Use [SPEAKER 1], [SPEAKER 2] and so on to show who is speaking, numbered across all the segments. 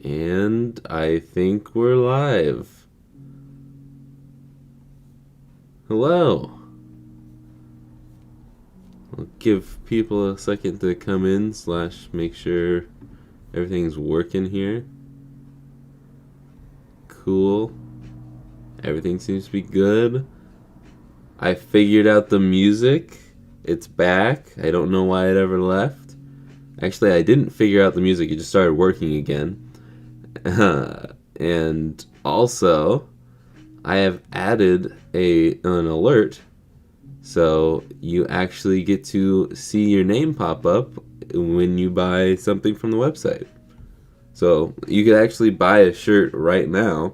[SPEAKER 1] And I think we're live. Hello. I'll give people a second to come in / make sure everything's working here. Cool. Everything seems to be good. I figured out the music. It's back. I don't know why it ever left. Actually, I didn't figure out the music. It just started working again. And also, I have added an alert, so you actually get to see your name pop up when you buy something from the website. So you could actually buy a shirt right now,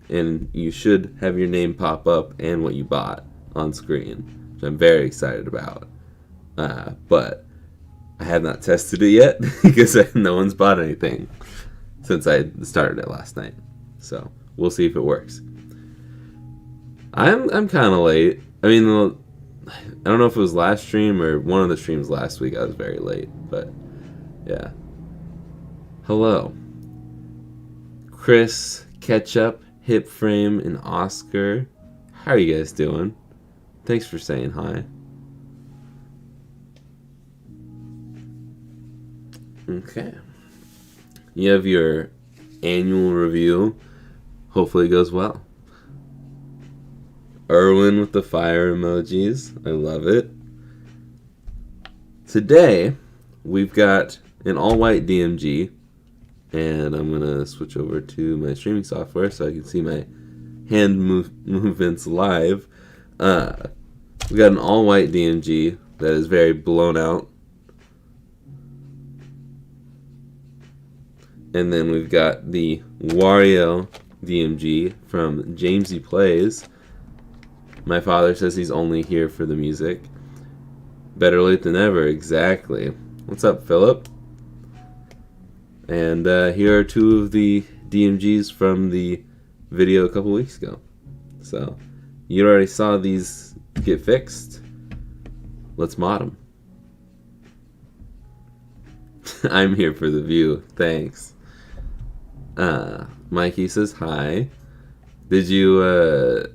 [SPEAKER 1] and you should have your name pop up and what you bought on screen, which I'm very excited about. But I have not tested it yet because no one's bought anything since I started it last night. So we'll see if it works. I'm kind of late. I mean, I don't know if it was last stream or one of the streams last week. I was very late, but yeah. Hello, Chris, Ketchup, Hip Frame, and Oscar. How are you guys doing? Thanks for saying hi. Okay. You have your annual review. Hopefully it goes well. Erwin with the fire emojis. I love it. Today, we've got an all-white DMG. And I'm going to switch over to my streaming software so I can see my hand movements live. We got an all-white DMG that is very blown out. And then we've got the Wario DMG from Jamesy Plays. My father says he's only here for the music. Better late than never, exactly. What's up, Philip? And here are two of the DMGs from the video a couple weeks ago. So, you already saw these get fixed. Let's mod them. I'm here for the view. Thanks. Mikey says hi. Did you,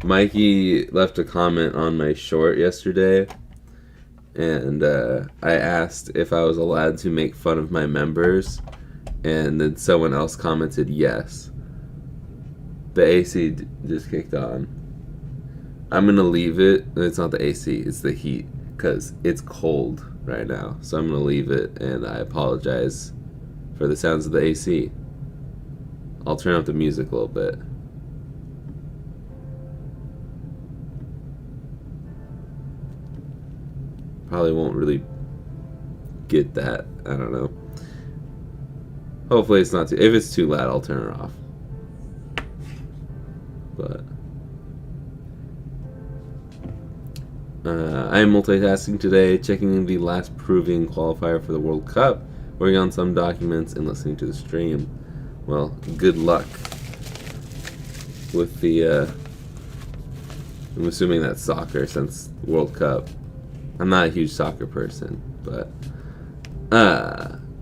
[SPEAKER 1] Mikey left a comment on my short yesterday, and I asked if I was allowed to make fun of my members, and then someone else commented yes. The AC just kicked on. I'm gonna leave it. It's not the AC, it's the heat, because it's cold right now. So I'm gonna leave it, and I apologize for the sounds of the AC. I'll turn up the music a little bit. Probably won't really get that. I don't know. Hopefully it's not too... If it's too loud, I'll turn it off. But... I am multitasking today, checking the last proving qualifier for the World Cup, working on some documents, and listening to the stream. Well, good luck with the... I'm assuming that's soccer since World Cup. I'm not a huge soccer person, but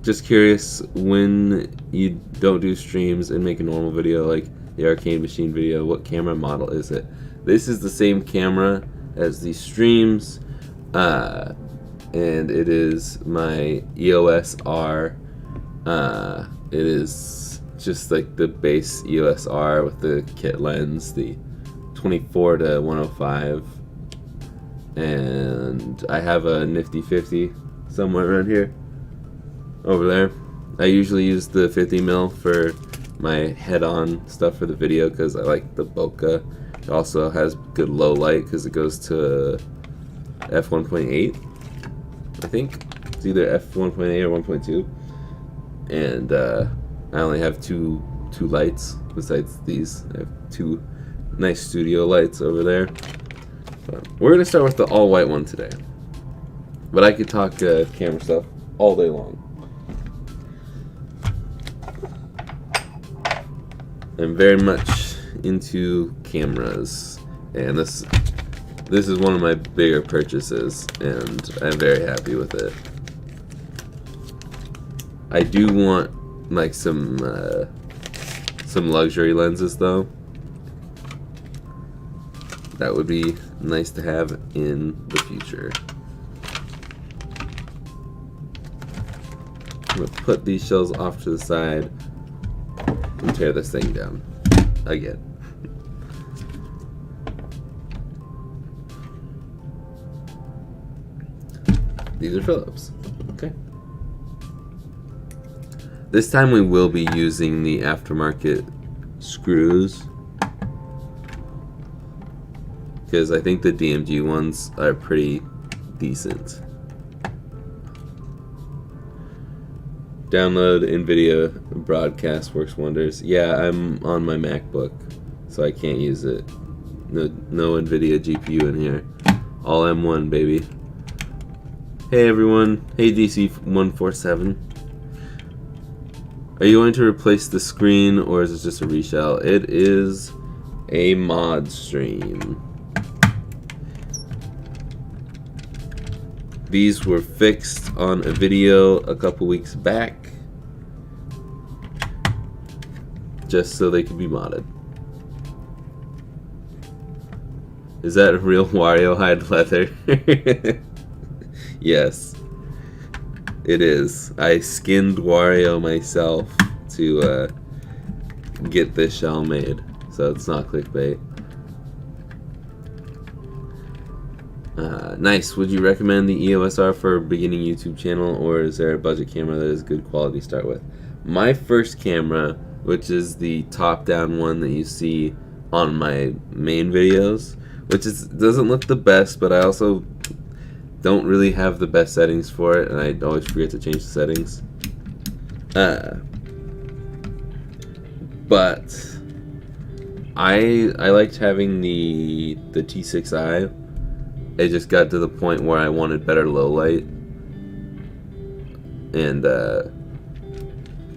[SPEAKER 1] just curious, when you don't do streams and make a normal video like the arcade machine video, what camera model is it? This is the same camera as the streams, and it is my EOS R. It is just like the base EOS R with the kit lens, the 24 to 105. And I have a nifty 50 somewhere around here, over there. I usually use the 50mm for my head-on stuff for the video because I like the bokeh. It also has good low light because it goes to f1.8, I think. It's either f1.8 or 1.2. And I only have two lights besides these. I have two nice studio lights over there. We're going to start with the all-white one today. But I could talk camera stuff all day long. I'm very much into cameras. And this is one of my bigger purchases. And I'm very happy with it. I do want like some luxury lenses though. That would be nice to have in the future. I'm gonna put these shells off to the side and tear this thing down again. These are Phillips. Okay. This time we will be using the aftermarket screws, because I think the DMG ones are pretty decent. Download NVIDIA broadcast works wonders. Yeah, I'm on my MacBook, so I can't use it. No NVIDIA GPU in here. All M1, baby. Hey everyone. Hey DC147. Are you going to replace the screen, or is it just a reshell? It is a mod stream. These were fixed on a video a couple weeks back, just so they could be modded. Is that real Wario hide leather? Yes, it is. I skinned Wario myself to get this shell made, so it's not clickbait. Nice. Would you recommend the EOS R for a beginning YouTube channel, or is there a budget camera that is good quality to start with? My first camera, which is the top-down one that you see on my main videos, which doesn't look the best, but I also don't really have the best settings for it, and I always forget to change the settings. But I liked having the T6i. It just got to the point where I wanted better low light, and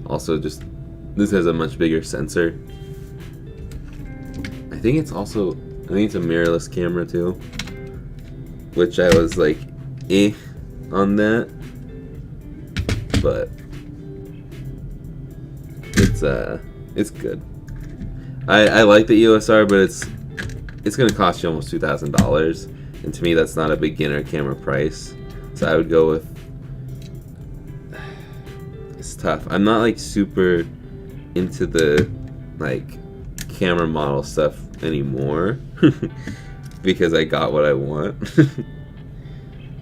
[SPEAKER 1] also just this has a much bigger sensor. I think it's a mirrorless camera too, which I was like on that, but it's good. I like the EOS R, but it's gonna cost you almost $2,000. And to me, that's not a beginner camera price. So I would go with... It's tough. I'm not like super into the like camera model stuff anymore because I got what I want.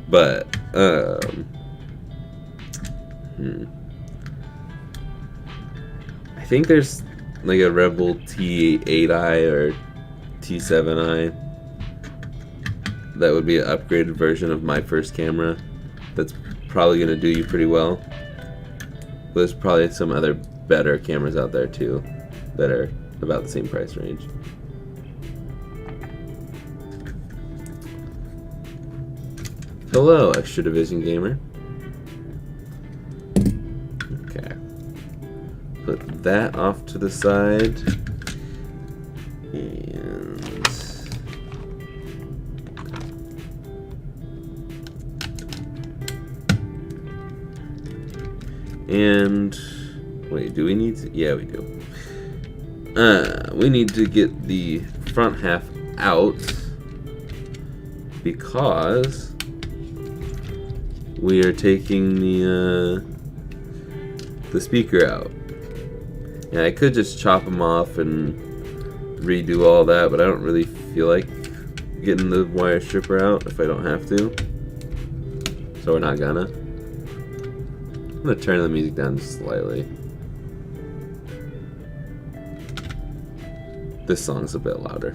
[SPEAKER 1] But I think there's like a Rebel T8i or T7i. That would be an upgraded version of my first camera. That's probably going to do you pretty well. But there's probably some other better cameras out there too that are about the same price range. Hello, Extra Division Gamer. Okay. Put that off to the side. And wait, do we need to? Yeah, we do. We need to get the front half out because we are taking the speaker out. And I could just chop them off and redo all that, but I don't really feel like getting the wire stripper out if I don't have to. So we're not gonna. I'm gonna turn the music down just slightly. This song's a bit louder.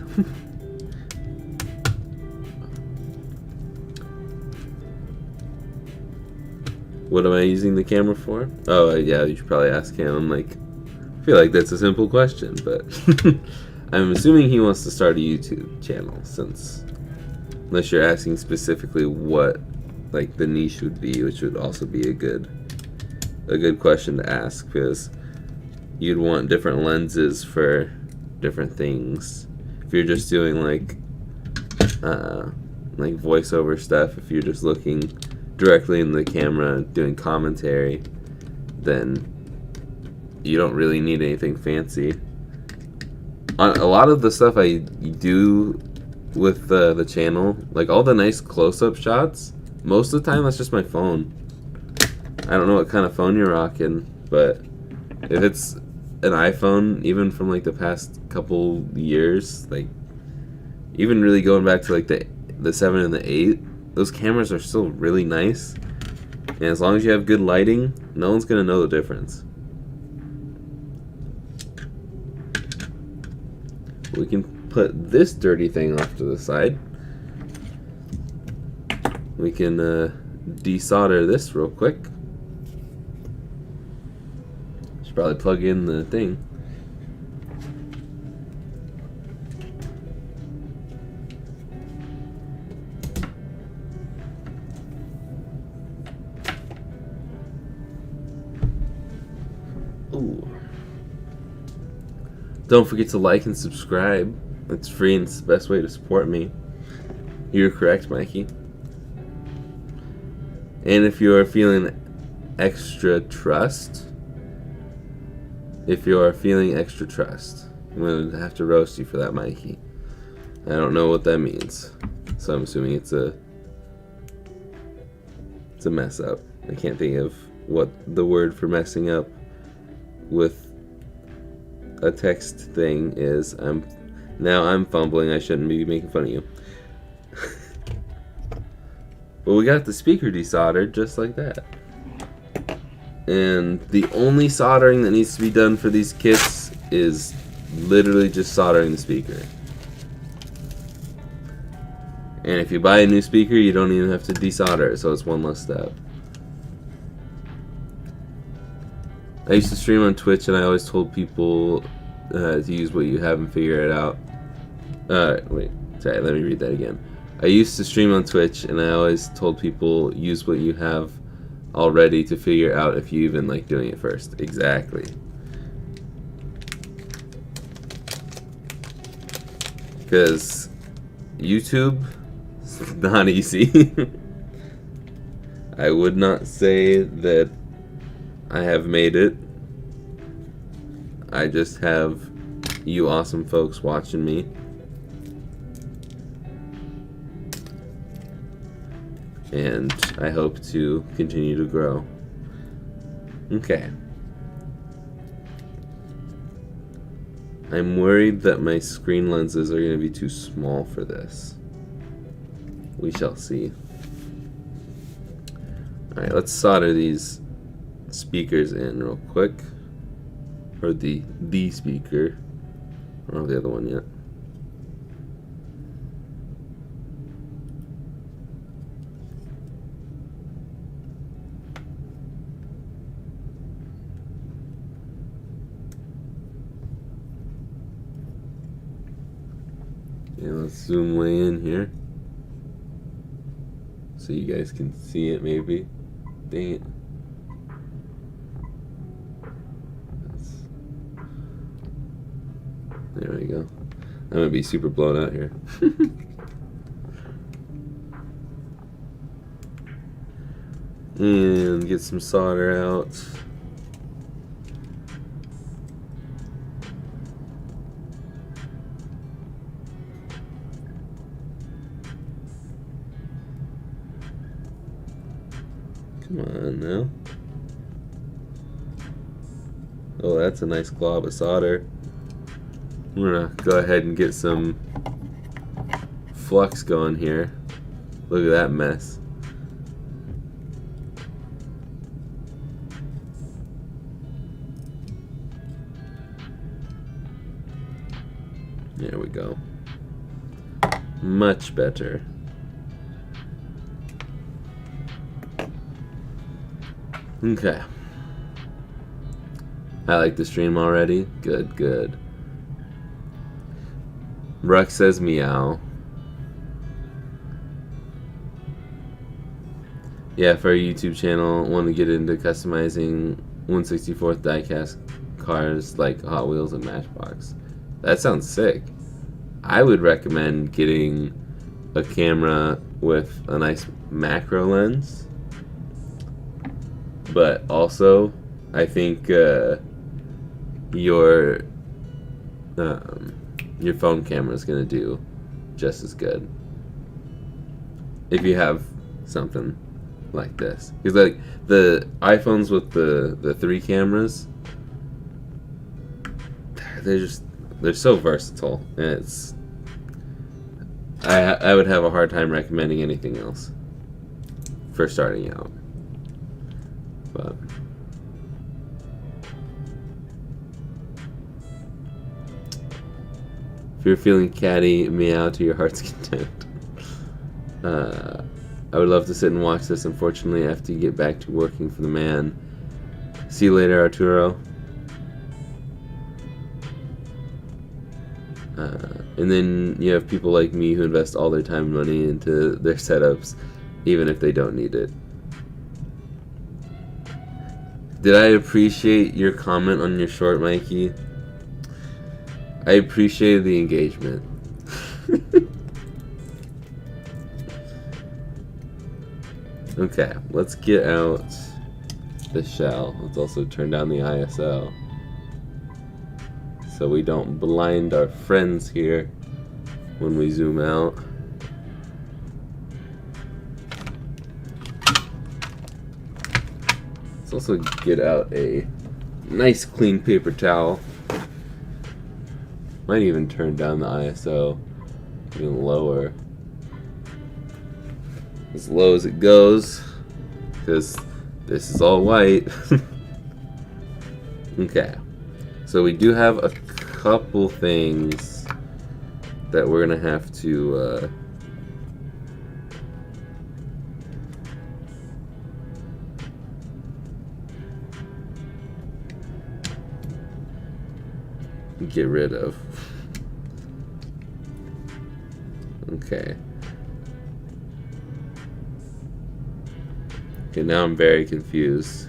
[SPEAKER 1] What am I using the camera for? Oh, yeah, you should probably ask him. I'm like, I feel like that's a simple question, but I'm assuming he wants to start a YouTube channel, since unless you're asking specifically what like the niche would be, which would also be a good question to ask, because you'd want different lenses for different things. If you're just doing like voiceover stuff, if you're just looking directly in the camera doing commentary, then you don't really need anything fancy. On a lot of the stuff I do with the channel, like all the nice close-up shots, most of the time that's just my phone. I don't know what kind of phone you're rocking, but if it's an iPhone, even from like the past couple years, like even really going back to like the 7 and the 8, those cameras are still really nice. And as long as you have good lighting, no one's gonna know the difference. We can put this dirty thing off to the side. We can desolder this real quick. Should probably plug in the thing. Ooh. Don't forget to like and subscribe. It's free and it's the best way to support me. You're correct, Mikey. And if you're feeling extra trust, I'm going to have to roast you for that, Mikey. I don't know what that means, so I'm assuming it's a mess up. I can't think of what the word for messing up with a text thing is. I'm fumbling. I shouldn't be making fun of you. But we got the speaker desoldered just like that. And the only soldering that needs to be done for these kits is literally just soldering the speaker. And if you buy a new speaker, you don't even have to desolder it, so it's one less step. I used to stream on Twitch, and I always told people to use what you have and figure it out. Wait, sorry, let me read that again. I used to stream on Twitch, and I always told people use what you have already to figure out if you even like doing it first. Exactly. Because YouTube is not easy. I would not say that I have made it. I just have you awesome folks watching me. And I hope to continue to grow. Okay. I'm worried that my screen lenses are going to be too small for this. We shall see. Alright, let's solder these speakers in real quick. Or the speaker. I don't have the other one yet. Yeah, let's zoom way in here so you guys can see it maybe. Dang it. There we go. I'm gonna be super blown out here. And get some solder out. Come on now. Oh, that's a nice glob of solder. We're gonna go ahead and get some flux going here. Look at that mess. There we go. Much better. Okay. I like the stream already. Good, good. Ruck says meow. Yeah, for our YouTube channel, want to get into customizing 1/64th diecast cars like Hot Wheels and Matchbox. That sounds sick. I would recommend getting a camera with a nice macro lens. But also, I think your phone camera is going to do just as good if you have something like this. Because like the iPhones with the 3 cameras, they're so versatile, and it's I would have a hard time recommending anything else for starting out. But if you're feeling catty, meow to your heart's content. I would love to sit and watch this. Unfortunately, I have to get back to working for the man. See you later, Arturo. And then you have people like me who invest all their time and money into their setups, even if they don't need it. Did I appreciate your comment on your short, Mikey? I appreciated the engagement. Okay, let's get out the shell. Let's also turn down the ISO so we don't blind our friends here when we zoom out. Let's also get out a nice clean paper towel. Might even turn down the ISO even lower, as low as it goes, because this is all white. Okay, so we do have a couple things that we're gonna have to get rid of. Okay. Okay, now I'm very confused.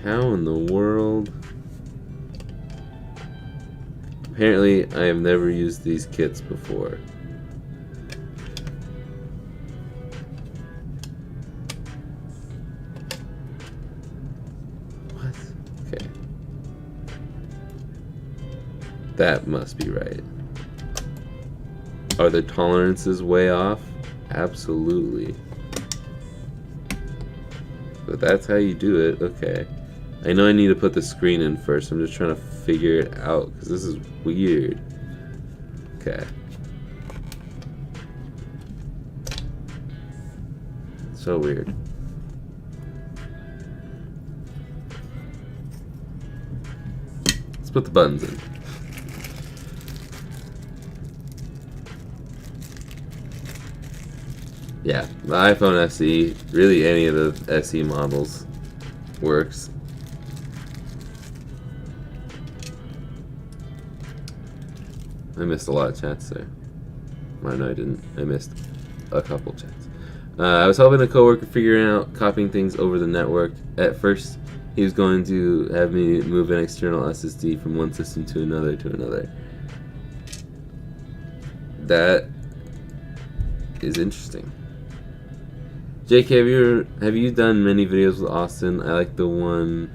[SPEAKER 1] How in the world? Apparently, I have never used these kits before. What? Okay. That must be right. Are the tolerances way off? Absolutely. But that's how you do it. Okay. I know I need to put the screen in first. I'm just trying to figure it out because this is weird. Okay. So weird. Let's put the buttons in. Yeah, the iPhone SE, really any of the SE models works. I missed a lot of chats there. Well, no, I didn't. I missed a couple chats. I was helping a coworker figuring out copying things over the network. At first, he was going to have me move an external SSD from one system to another That is interesting. JK, have you done many videos with Austin? I like the one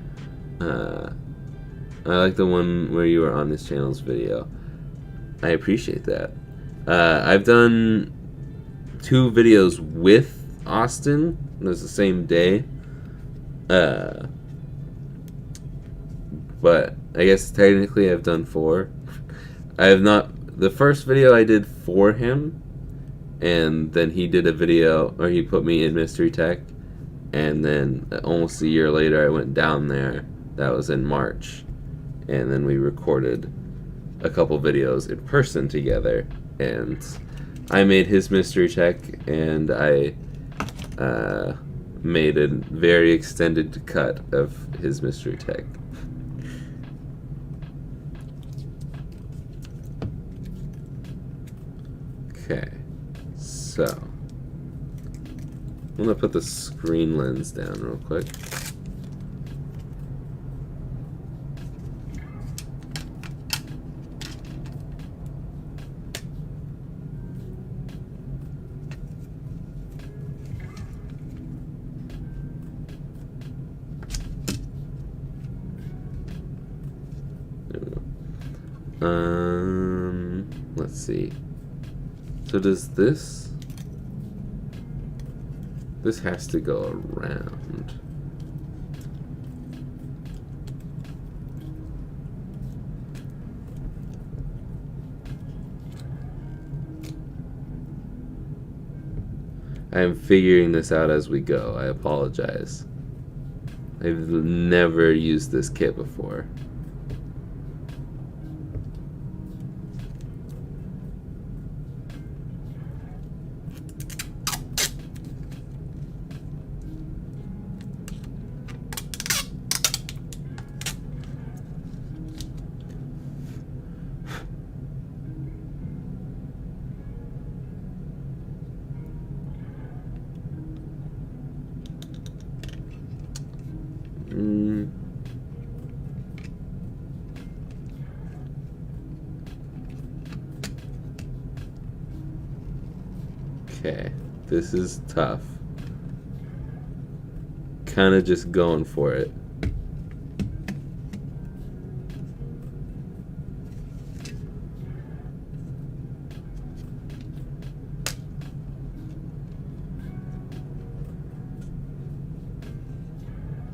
[SPEAKER 1] where you were on his channel's video. I appreciate that. I've done 2 videos with Austin. It was the same day. But I guess technically I've done 4. I have not. The first video I did for him, and then he did a video, or he put me in Mystery Tech, and then almost a year later I went down there. That was in March, and then we recorded a couple videos in person together, and I made his Mystery Tech, and I made a very extended cut of his Mystery Tech. Okay, so I'm gonna put the screen lens down real quick. Let's see. So does this has to go around. I am figuring this out as we go. I apologize. I've never used this kit before. Okay, this is tough. Kind of just going for it.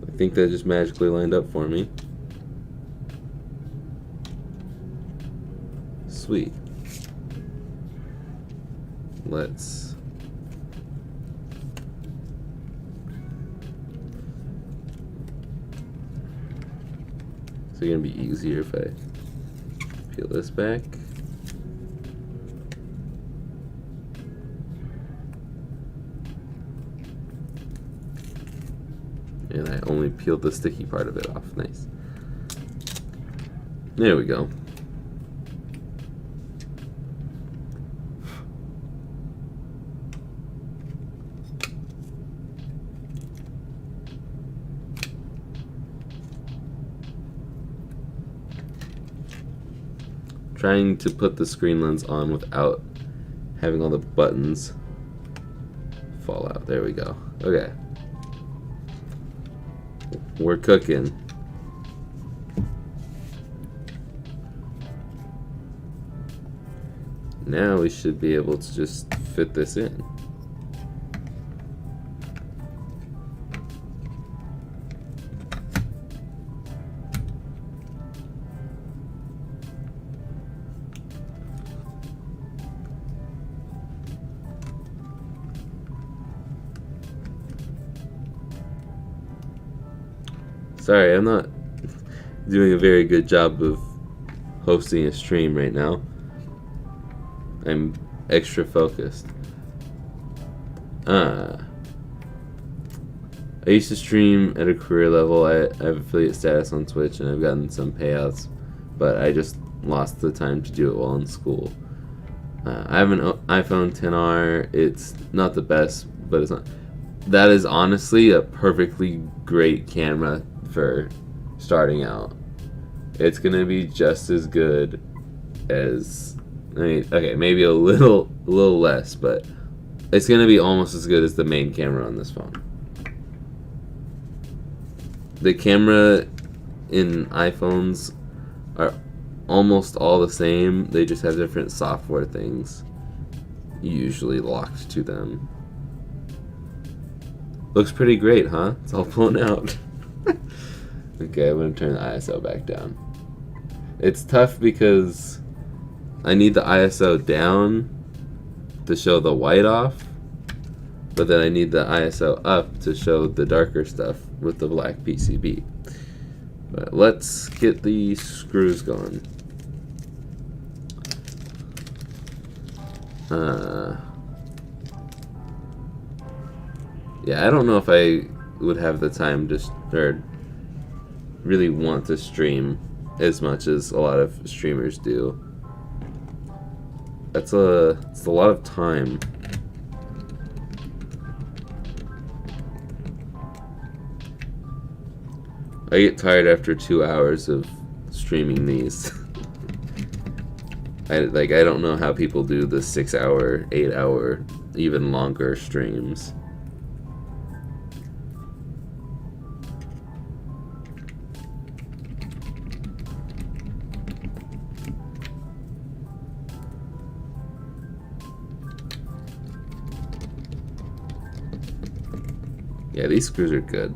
[SPEAKER 1] I think that just magically lined up for me. Sweet. Let's... Is it gonna be easier if I peel this back? And I only peeled the sticky part of it off. Nice. There we go. Trying to put the screen lens on without having all the buttons fall out. There we go. Okay. We're cooking. Now we should be able to just fit this in. Sorry, I'm not doing a very good job of hosting a stream right now. I'm extra focused. I used to stream at a career level. I have affiliate status on Twitch and I've gotten some payouts, but I just lost the time to do it while in school. I have an iPhone XR. It's not the best, but it's not. That is honestly a perfectly great camera for starting out. It's gonna be just as good as, I mean, okay, maybe a little less, but it's gonna be almost as good as the main camera on this phone. The camera in iPhones are almost all the same. They just have different software things usually locked to them. Looks pretty great, huh? It's all blown out. Okay, I'm gonna turn the ISO back down. It's tough because I need the ISO down to show the white off, but then I need the ISO up to show the darker stuff with the black PCB. But let's get the screws going. Yeah, I don't know if I would have the time to, or really want to stream as much as a lot of streamers do. It's a lot of time. I get tired after 2 hours of streaming these. I don't know how people do the 6 hour, 8 hour, even longer streams. Yeah, these screws are good.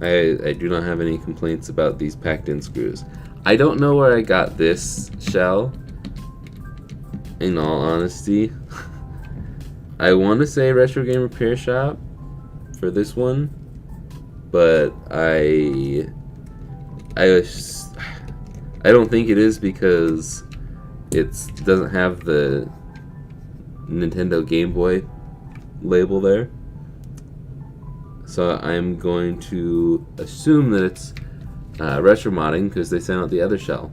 [SPEAKER 1] I do not have any complaints about these packed in screws. I don't know where I got this shell, in all honesty. I want to say Retro Game Repair Shop for this one, but I don't think it is because it doesn't have the Nintendo Game Boy label there. So I'm going to assume that it's retro modding because they sent out the other shell.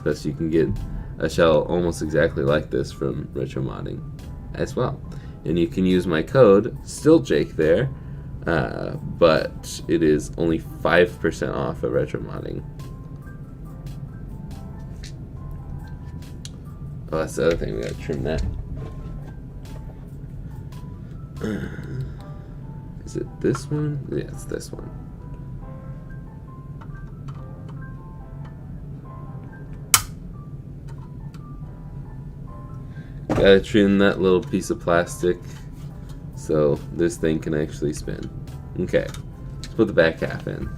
[SPEAKER 1] Plus you can get a shell almost exactly like this from retro modding as well. And you can use my code, still Jake there, but it is only 5% off at retro modding. Oh, that's the other thing, we gotta trim that. Is it this one? Yeah, it's this one. Gotta trim that little piece of plastic so this thing can actually spin. Okay, let's put the back half in.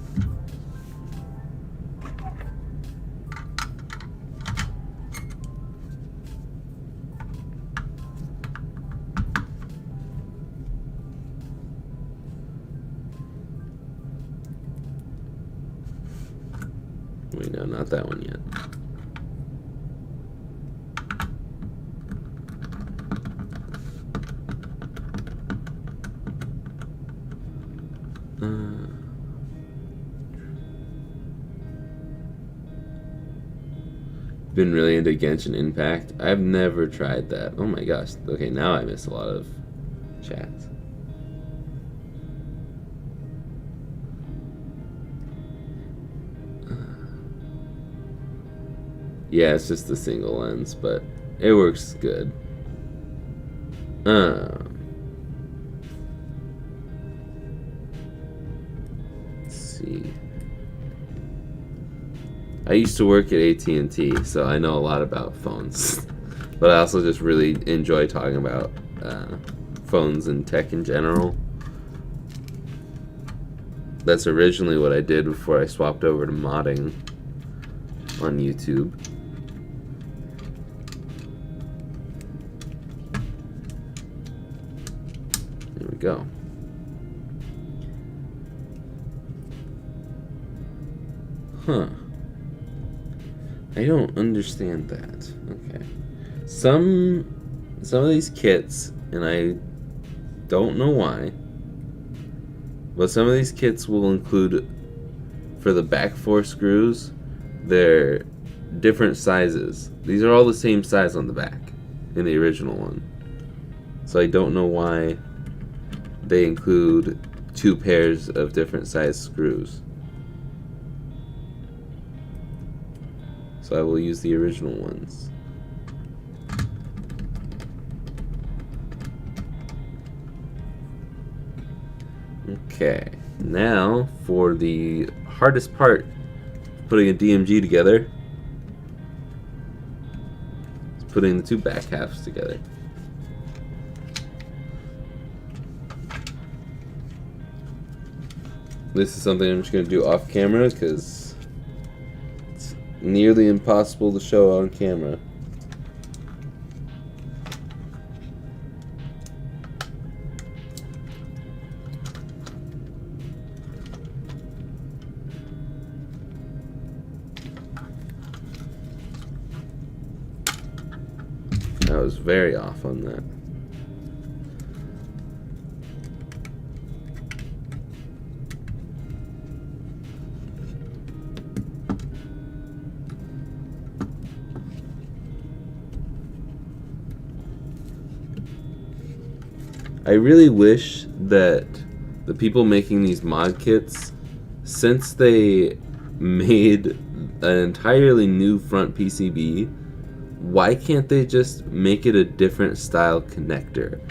[SPEAKER 1] Wait, no, not that one yet. Been really into Genshin Impact. I've never tried that. Oh my gosh. Okay, now I miss a lot of chats. Yeah, it's just a single lens, but it works good. Let's see. I used to work at AT&T, so I know a lot about phones. But I also just really enjoy talking about phones and tech in general. That's originally what I did before I swapped over to modding on YouTube. There we go. Huh. I don't understand that. Okay. Some of these kits, and I don't know why, but some of these kits will include, for the back 4 screws, they're different sizes. These are all the same size on the back in the original one. So I don't know why they include 2 pairs of different size screws. So I will use the original ones. Okay, now for the hardest part, putting a DMG together. It's putting the 2 back halves together. This is something I'm just going to do off camera because it's nearly impossible to show on camera. I was very off on that. I really wish that the people making these mod kits, since they made an entirely new front PCB, why can't they just make it a different style connector?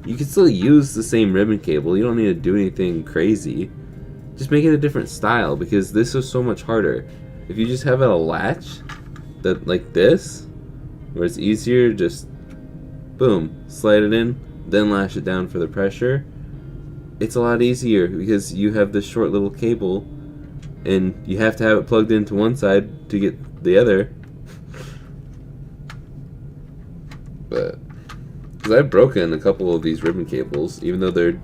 [SPEAKER 1] You can still use the same ribbon cable. You don't need to do anything crazy. Just make it a different style, because this is so much harder. If you just have a latch that like this, where it's easier, just boom, slide it in, then lash it down for the pressure. it's a lot easier because you have this short little cable and you have to have it plugged into one side to get the other. But because I've broken a couple of these ribbon cables, even though they're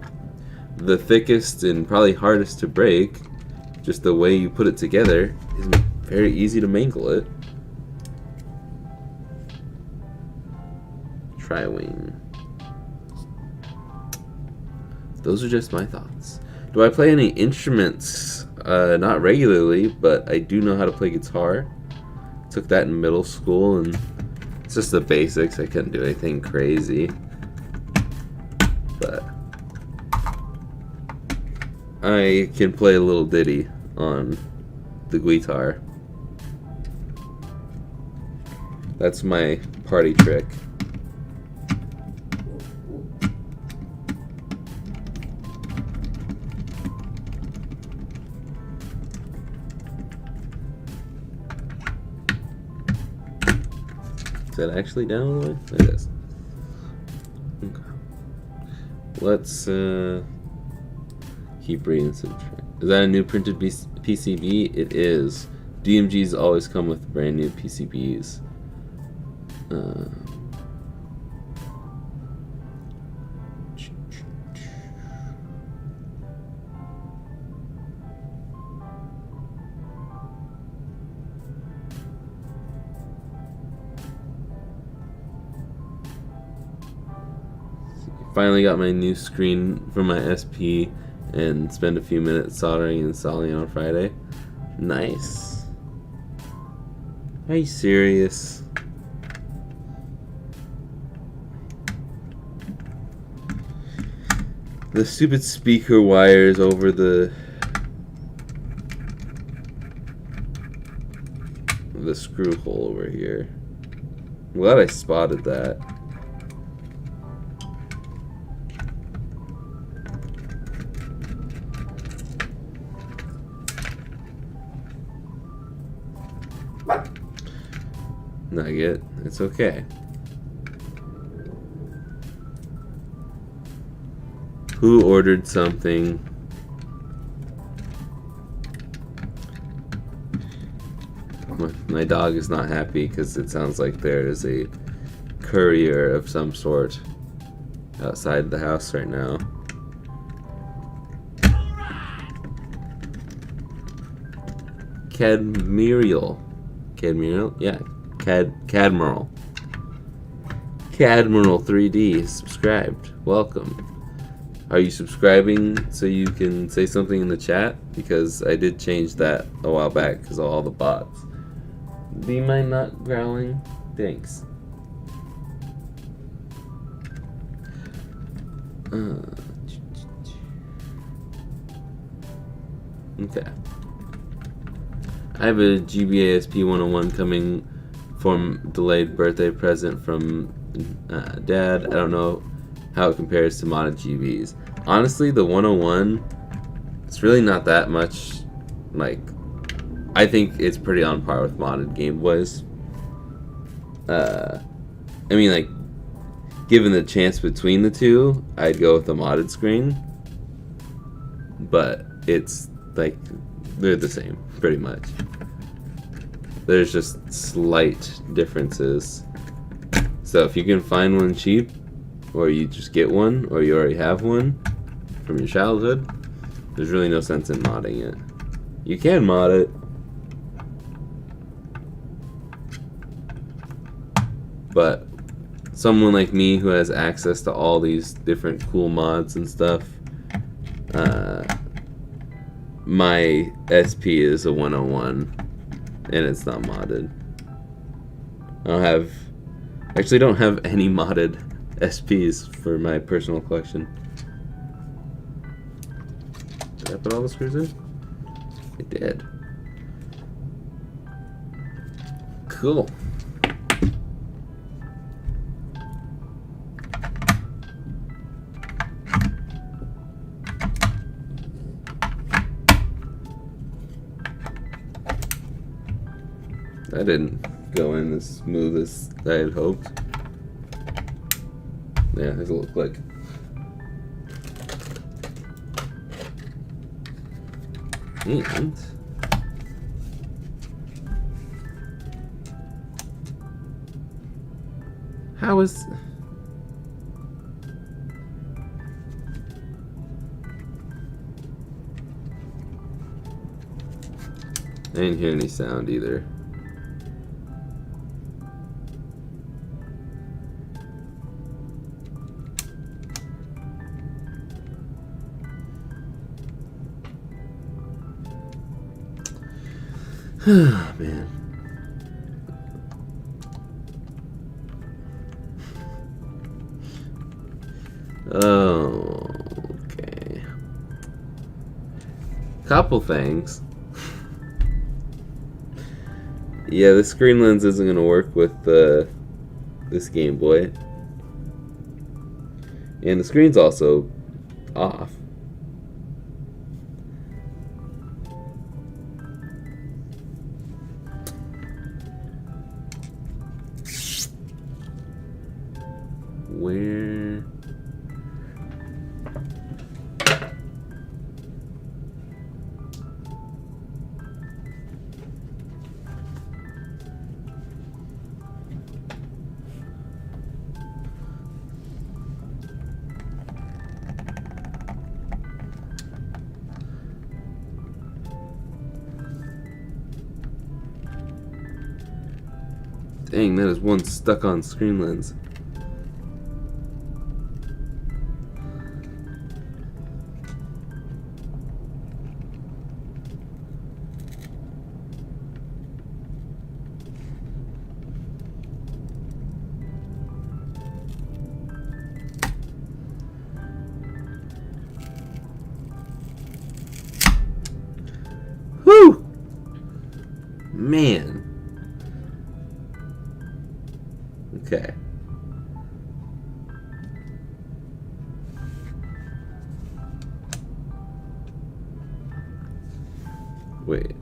[SPEAKER 1] the thickest and probably hardest to break, just the way you put it together is very easy to mangle it. Tri-wing. Those are just my thoughts. Do I play any instruments? Not regularly, but I do know how to play guitar. Took that in middle school, and it's just the basics. I couldn't do anything crazy. But I can play a little ditty on the guitar. That's my party trick. Is that actually down all the way? It is. Okay. Let's keep reading some. Is that a new printed PCB? It is. DMGs always come with brand new PCBs. Finally got my new screen for my SP and spent a few minutes soldering and installing on Friday. Nice. Are you serious? The stupid speaker wires over the screw hole over here. I'm glad I spotted that. Nugget, it's okay. Who ordered something? My dog is not happy because it sounds like there is a courier of some sort outside the house right now. Cadmiral. Yeah. Cadmiral 3D subscribed. Welcome. Are you subscribing so you can say something in the chat? Because I did change that a while back because of all the bots. Do you mind not growling? Thanks. Okay. I have a GBA SP 101 coming from delayed birthday present from Dad. I don't know how it compares to modded GBs. Honestly, the 101, it's really not that much. Like, I think it's pretty on par with modded Game Boys. I mean, like, given the chance between the two, I'd go with the modded screen. But it's like they're the same, pretty much. There's just slight differences. So if you can find one cheap, or you just get one, or you already have one from your childhood, there's really no sense in modding it. You can mod it, but someone like me who has access to all these different cool mods and stuff, my SP is a 101 and it's not modded. I don't have any modded SPs for my personal collection. Did I put all the screws in? I did. Cool. That didn't go in as smooth as I had hoped. Yeah, there's a little click. And how is... I didn't hear any sound either. Man. Oh, okay. Couple things. Yeah, the screen lens isn't going to work with this Game Boy. And the screen's also off. Where... Dang, that is one stuck on screen lens. Whew! Man. Okay. Wait.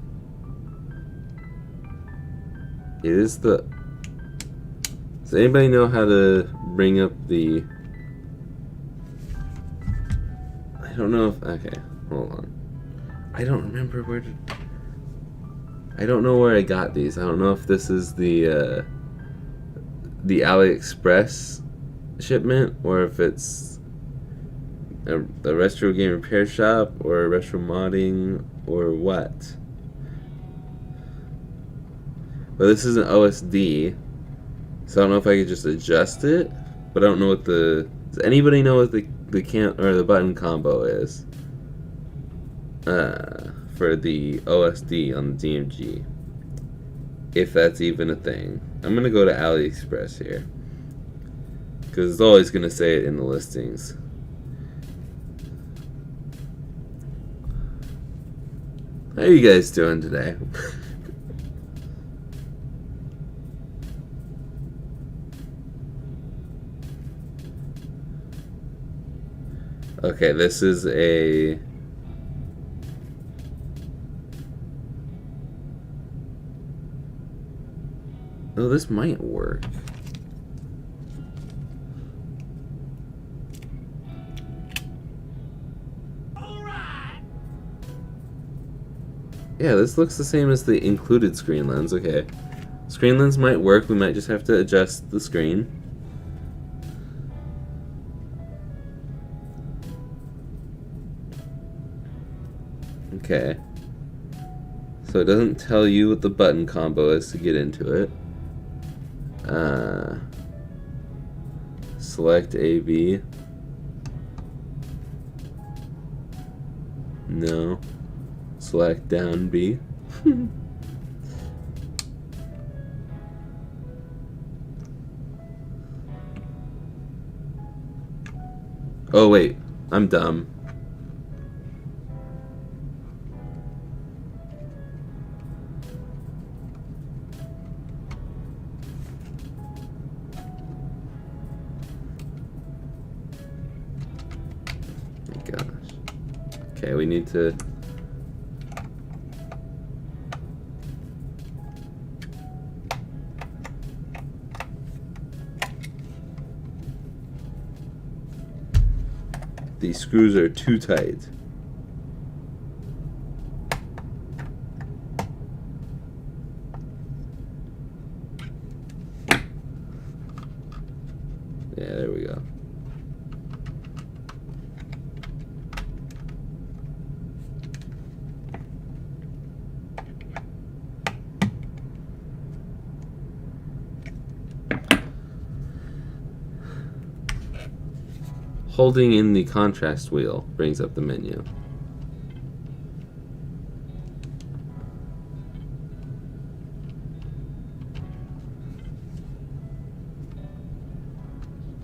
[SPEAKER 1] It is the... Does anybody know how to bring up the... I don't know if... Okay, hold on. I don't remember where to... I don't know where I got these. I don't know if this is the AliExpress shipment, or if it's a retro game repair shop, or retro modding, or what. But this is an OSD, so I don't know if I could just adjust it. But I don't know what the... Does anybody know what the button combo is? For the OSD on the DMG, if that's even a thing. I'm gonna go to AliExpress here, because it's always gonna say it in the listings. How are you guys doing today? Okay, this is a... Oh, this might work. Yeah, this looks the same as the included screen lens. Okay. Screen lens might work. We might just have to adjust the screen. Okay. So it doesn't tell you what the button combo is to get into it. Select AB. No. Select down B. Oh wait, I'm dumb. Gosh. Okay, we need to... These screws are too tight. There we go. Holding in the contrast wheel brings up the menu.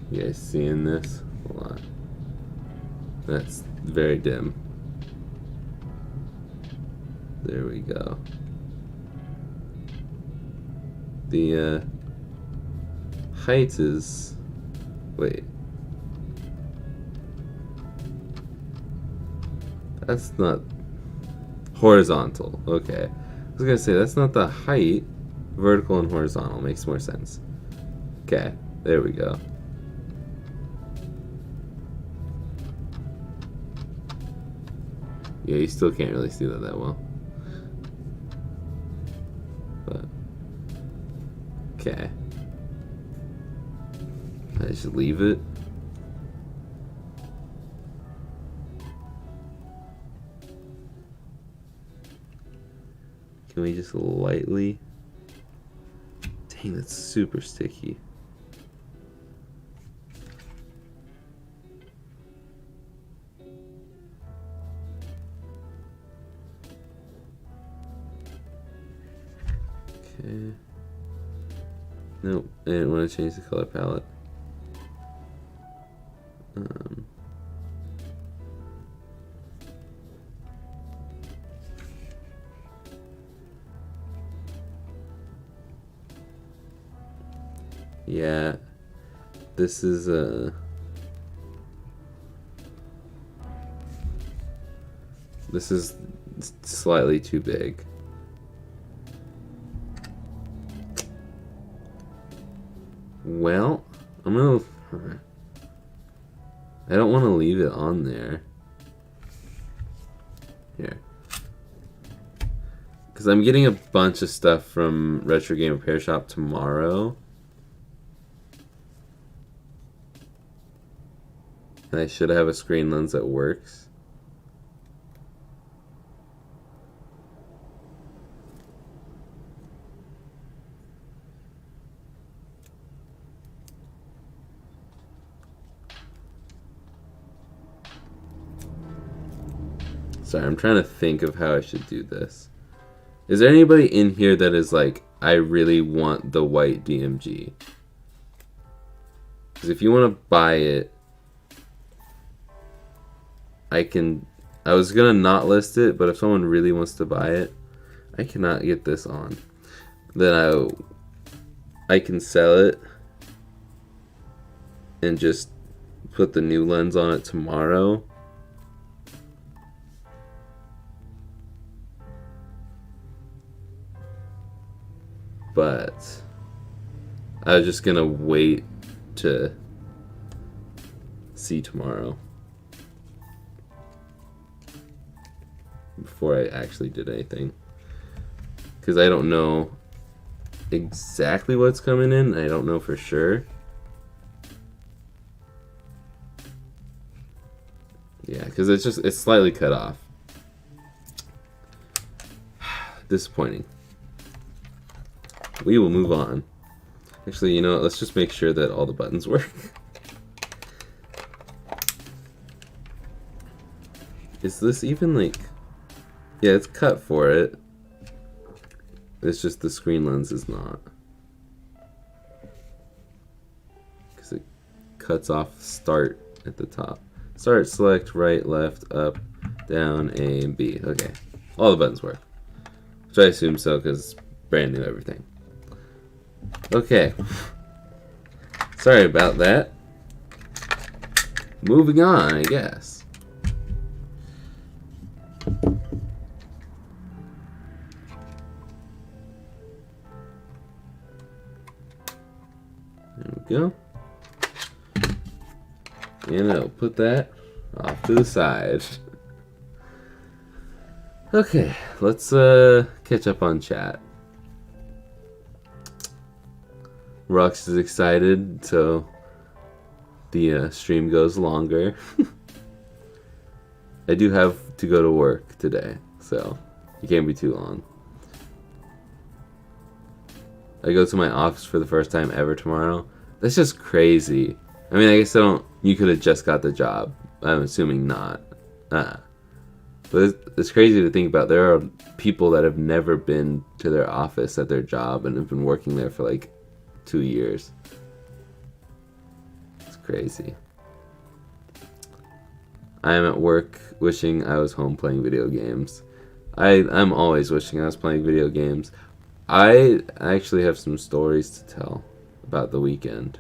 [SPEAKER 1] You guys seeing this? Hold on. That's very dim. There we go. The height is... Wait. That's not horizontal. Okay. I was gonna say, that's not the height. Vertical and horizontal makes more sense. Okay, there we go. Yeah, you still can't really see that well. But, okay. I just leave it. Can we just lightly... Dang, that's super sticky. Okay. Nope, I didn't want to change the color palette. Yeah, this is slightly too big. Well, I don't want to leave it on there. Here. Because I'm getting a bunch of stuff from Retro Game Repair Shop tomorrow. And I should have a screen lens that works. Sorry, I'm trying to think of how I should do this. Is there anybody in here that is like, I really want the white DMG? Because if you want to buy it, I was gonna not list it, but if someone really wants to buy it, I cannot get this on. Then I can sell it and just put the new lens on it tomorrow. But I was just gonna wait to see tomorrow before I actually did anything, because I don't know exactly what's coming in. I don't know for sure. Yeah, because it's slightly cut off. Disappointing. We will move on. Actually, you know what? Let's just make sure that all the buttons work. Is this even like... Yeah, it's cut for it. It's just the screen lens is not. Because it cuts off start at the top. Start, select, right, left, up, down, A, and B. Okay. All the buttons work. Which I assume so, because it's brand new everything. Okay. Sorry about that. Moving on, I guess. There we go. And I'll put that off to the side. Okay, let's catch up on chat. Rux is excited, so the stream goes longer. I do have to go to work today, so it can't be too long. I go to my office for the first time ever tomorrow. That's just crazy. I mean, I guess you could have just got the job. I'm assuming not. But it's crazy to think about. There are people that have never been to their office at their job and have been working there for like 2 years. It's crazy. I am at work wishing I was home playing video games. I'm always wishing I was playing video games. I actually have some stories to tell about the weekend.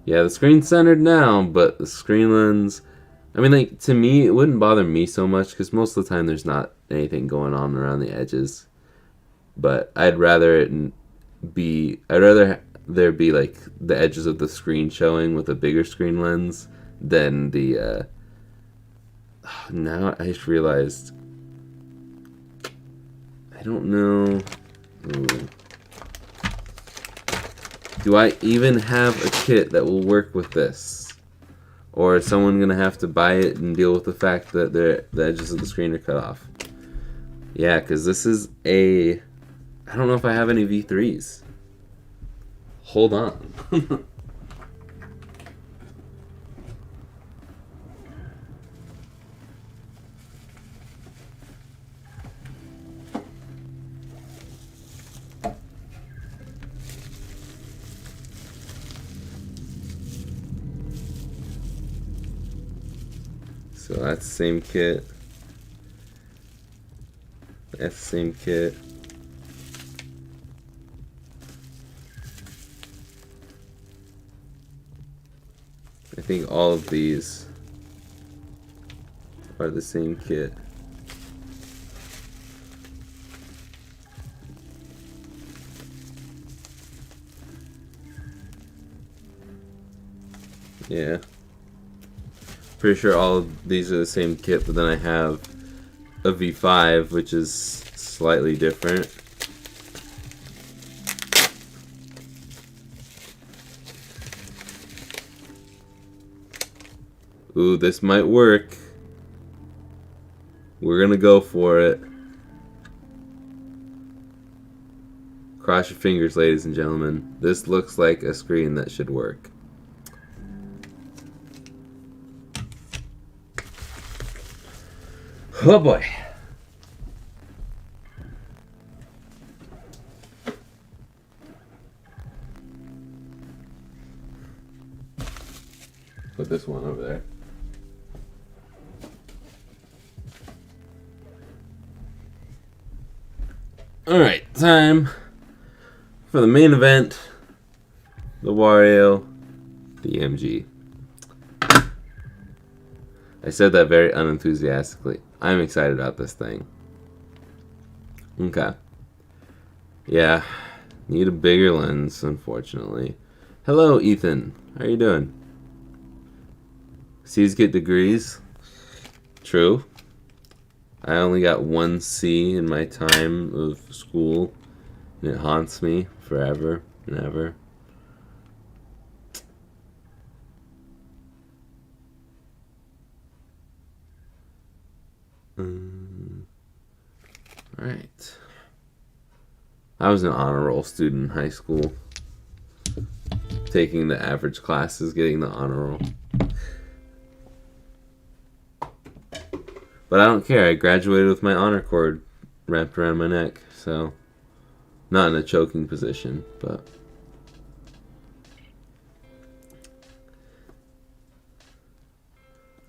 [SPEAKER 1] Yeah, the screen's centered now, but the screen lens... I mean, like, to me, it wouldn't bother me so much, because most of the time there's not anything going on around the edges. But I'd rather there be, like, the edges of the screen showing with a bigger screen lens than the, now I just realized... I don't know... Ooh. Do I even have a kit that will work with this? Or is someone going to have to buy it and deal with the fact that the edges of the screen are cut off? Yeah, because this is a... I don't know if I have any V3s. Hold on. So that's the same kit. That's the same kit. I think all of these are the same kit. Yeah. Pretty sure all of these are the same kit, but then I have a V5, which is slightly different. Ooh, this might work. We're gonna go for it. Cross your fingers, ladies and gentlemen. This looks like a screen that should work. Oh boy. Put this one over there. Alright, time for the main event. The Wario, the MG. I said that very unenthusiastically. I'm excited about this thing. Okay. Yeah. Need a bigger lens, unfortunately. Hello, Ethan. How are you doing? C's get degrees. True. I only got 1 C in my time of school, and it haunts me forever and ever. Alright. I was an honor roll student in high school. Taking the average classes, getting the honor roll. But I don't care. I graduated with my honor cord wrapped around my neck, so not in a choking position, but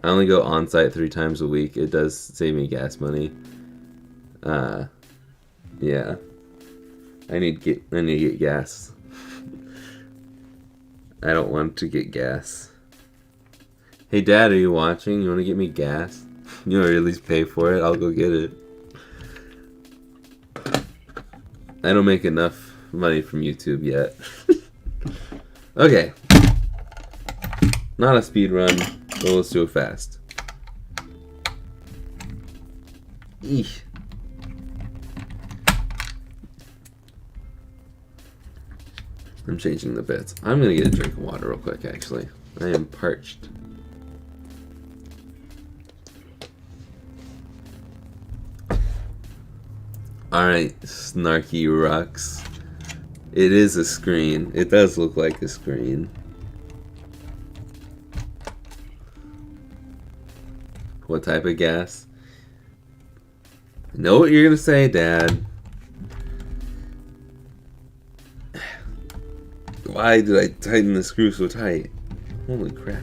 [SPEAKER 1] I only go on site 3 times a week. It does save me gas money. Yeah. I need to get gas. I don't want to get gas. Hey Dad, are you watching? You want to get me gas? You know, or at least pay for it. I'll go get it. I don't make enough money from YouTube yet. Okay. Not a speed run, but let's do it fast. Eesh. I'm changing the bits. I'm gonna get a drink of water real quick, actually. I am parched. Alright, Snarky Rocks. It is a screen. It does look like a screen. What type of gas? I know what you're gonna say, Dad. Why did I tighten the screw so tight? Holy crap.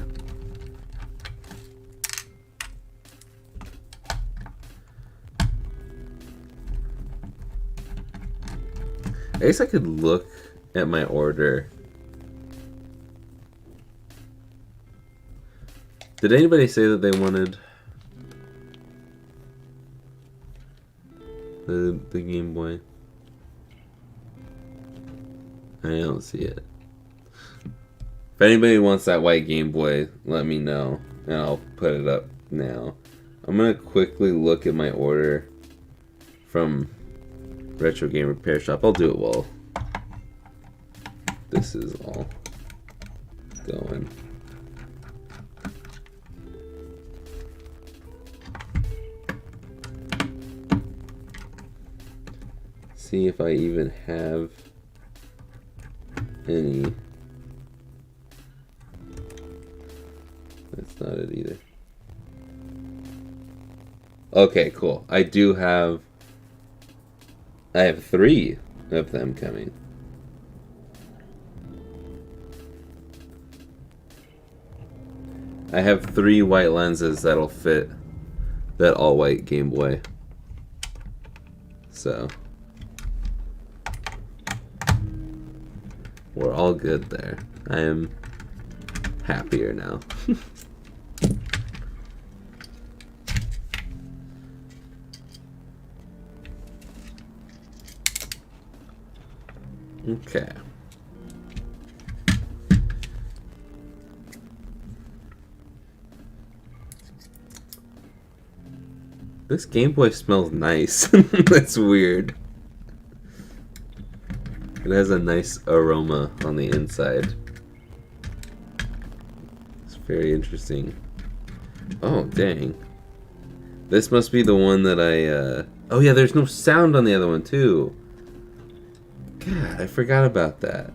[SPEAKER 1] I guess I could look at my order. Did anybody say that they wanted the Game Boy? I don't see it. If anybody wants that white Game Boy, let me know, and I'll put it up now. I'm gonna quickly look at my order from Retro Game Repair Shop. I'll do it while this is all going. See if I even have any. That's not it either. Okay, cool. I have 3 of them coming. I have 3 white lenses that'll fit that all-white Game Boy. So we're all good there. I am happier now. Okay. This Game Boy smells nice. That's weird. It has a nice aroma on the inside. It's very interesting. Oh, dang. This must be the one that I, Oh yeah, there's no sound on the other one, too. God, I forgot about that.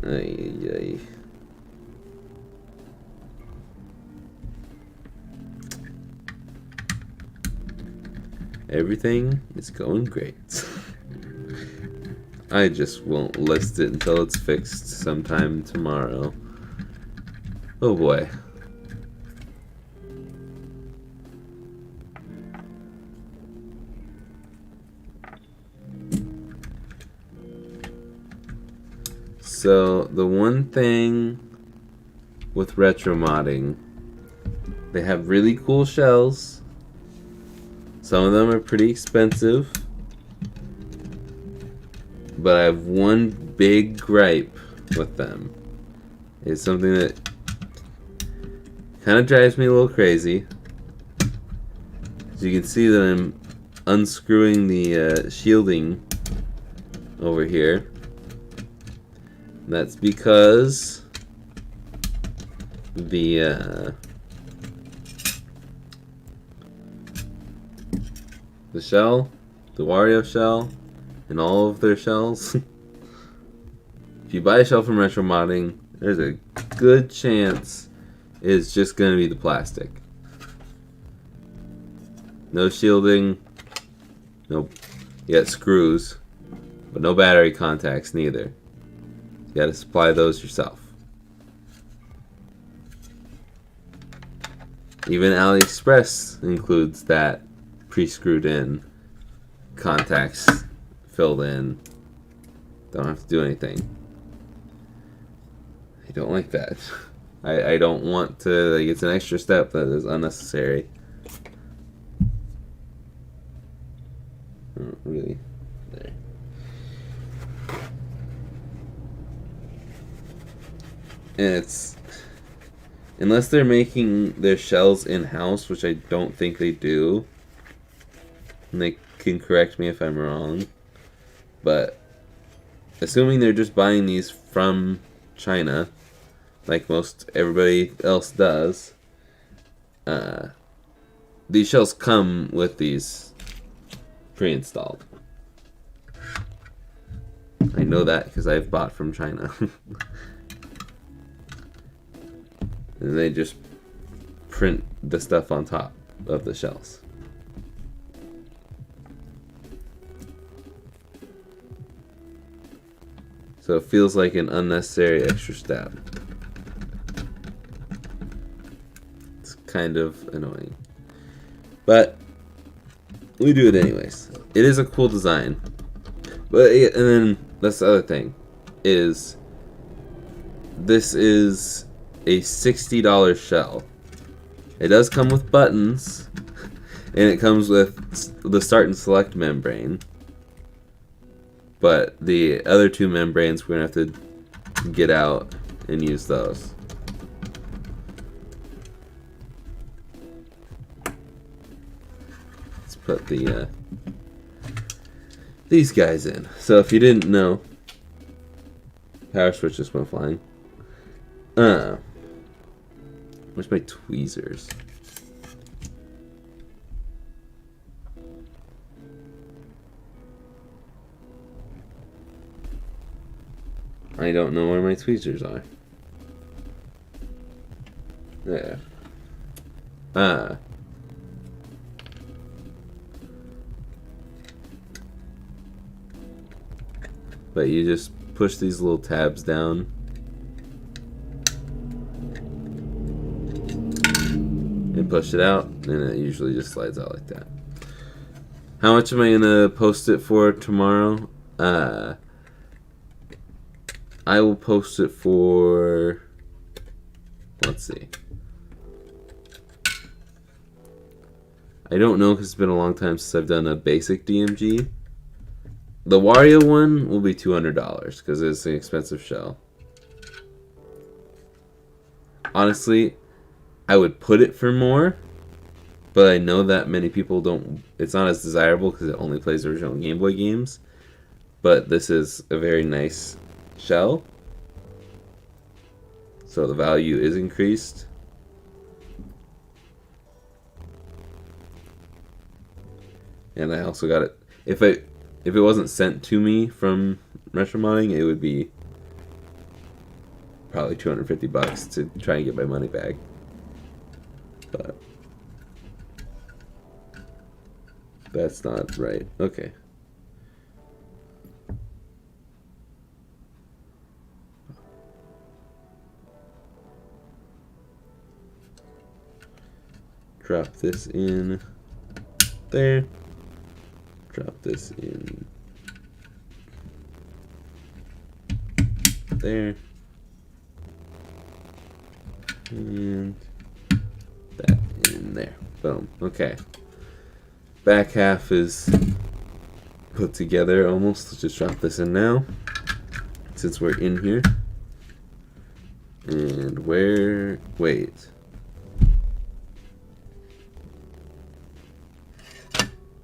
[SPEAKER 1] Ay, ay. Everything is going great. I just won't list it until it's fixed sometime tomorrow. Oh boy. So, the one thing with retro modding, they have really cool shells. Some of them are pretty expensive. But I have one big gripe with them. It's something that kind of drives me a little crazy. As you can see that I'm unscrewing the shielding over here. That's because the shell, the Wario shell, and all of their shells. If you buy a shell from Retro Modding, there's a good chance it's just going to be the plastic. No shielding, no, you got screws, but no battery contacts neither. You got to supply those yourself. Even AliExpress includes that pre-screwed in contacts filled in. Don't have to do anything. I don't like that. I don't want to, like, it's an extra step that is unnecessary. Oh, really? There. And it's, unless they're making their shells in-house, which I don't think they do, and they can correct me if I'm wrong, but assuming they're just buying these from China, like most everybody else does, these shells come with these pre-installed. I know that because I've bought from China. And they just print the stuff on top of the shells. So it feels like an unnecessary extra step. It's kind of annoying. But we do it anyways. It is a cool design. But and then that's the other thing is this is a $60 shell. It does come with buttons, and it comes with the start and select membrane. But the other two membranes, we're going to have to get out and use those. Let's put the these guys in. So if you didn't know, power switch just went flying. Where's my tweezers? I don't know where my tweezers are. There. But you just push these little tabs down. And push it out, and it usually just slides out like that. How much am I gonna post it for tomorrow? I will post it for, let's see. I don't know because it's been a long time since I've done a basic DMG. The Wario one will be $200 because it's an expensive shell. Honestly, I would put it for more, but I know that many people don't. It's not as desirable because it only plays original Game Boy games. But this is a very nice shell, so the value is increased. And I also got it. If it wasn't sent to me from Retro Modding, it would be probably $250 to try and get my money back. But that's not right. Okay. Drop this in there. Drop this in there. And that in there. Boom. Okay. Back half is put together almost. Let's just drop this in now, since we're in here. And where... Wait.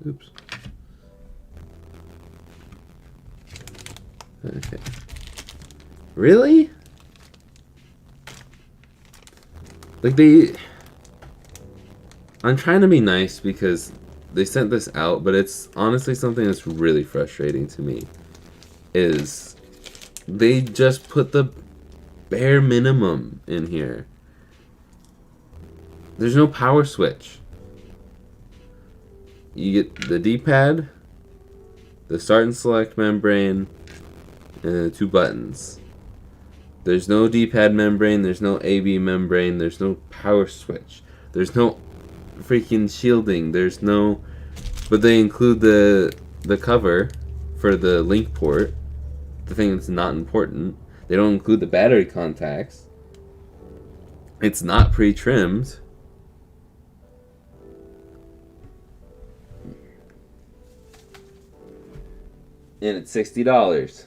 [SPEAKER 1] Oops. Okay. Really? Like I'm trying to be nice because they sent this out, but it's honestly something that's really frustrating to me. Is they just put the bare minimum in here. There's no power switch. You get the D-pad, the start and select membrane, and the two buttons. There's no D-pad membrane, there's no AB membrane, there's no power switch, there's no freaking shielding, there's no... But they include the cover for the link port, the thing that's not important. They don't include the battery contacts. It's not pre-trimmed. And it's $60.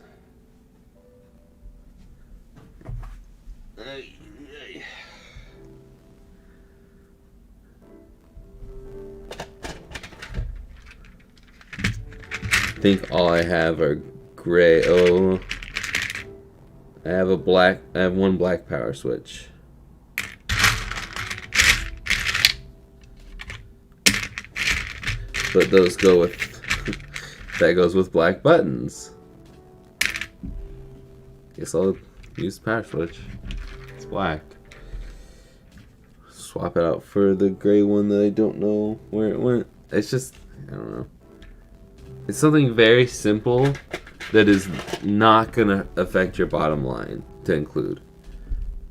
[SPEAKER 1] I think all I have are gray. Oh, I have one black power switch. But those go with that goes with black buttons. Guess I'll use the power switch. It's black. Swap it out for the gray one that I don't know where it went. It's just, I don't know. It's something very simple that is not gonna affect your bottom line to include.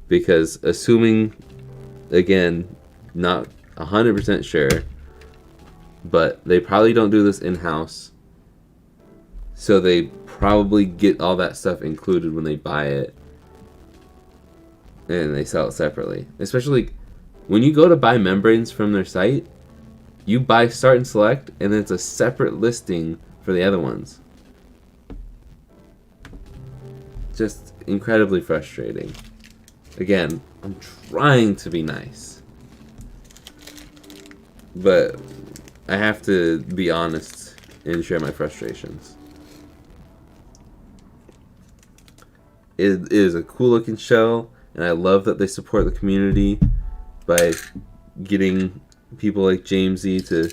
[SPEAKER 1] Because assuming, again, not 100% sure, but they probably don't do this in-house, so they probably get all that stuff included when they buy it, and they sell it separately. Especially when you go to buy membranes from their site, you buy Start and Select, and then it's a separate listing for the other ones. Just incredibly frustrating. Again, I'm trying to be nice, but I have to be honest and share my frustrations. It is a cool looking shell, and I love that they support the community by getting people like Jamesy to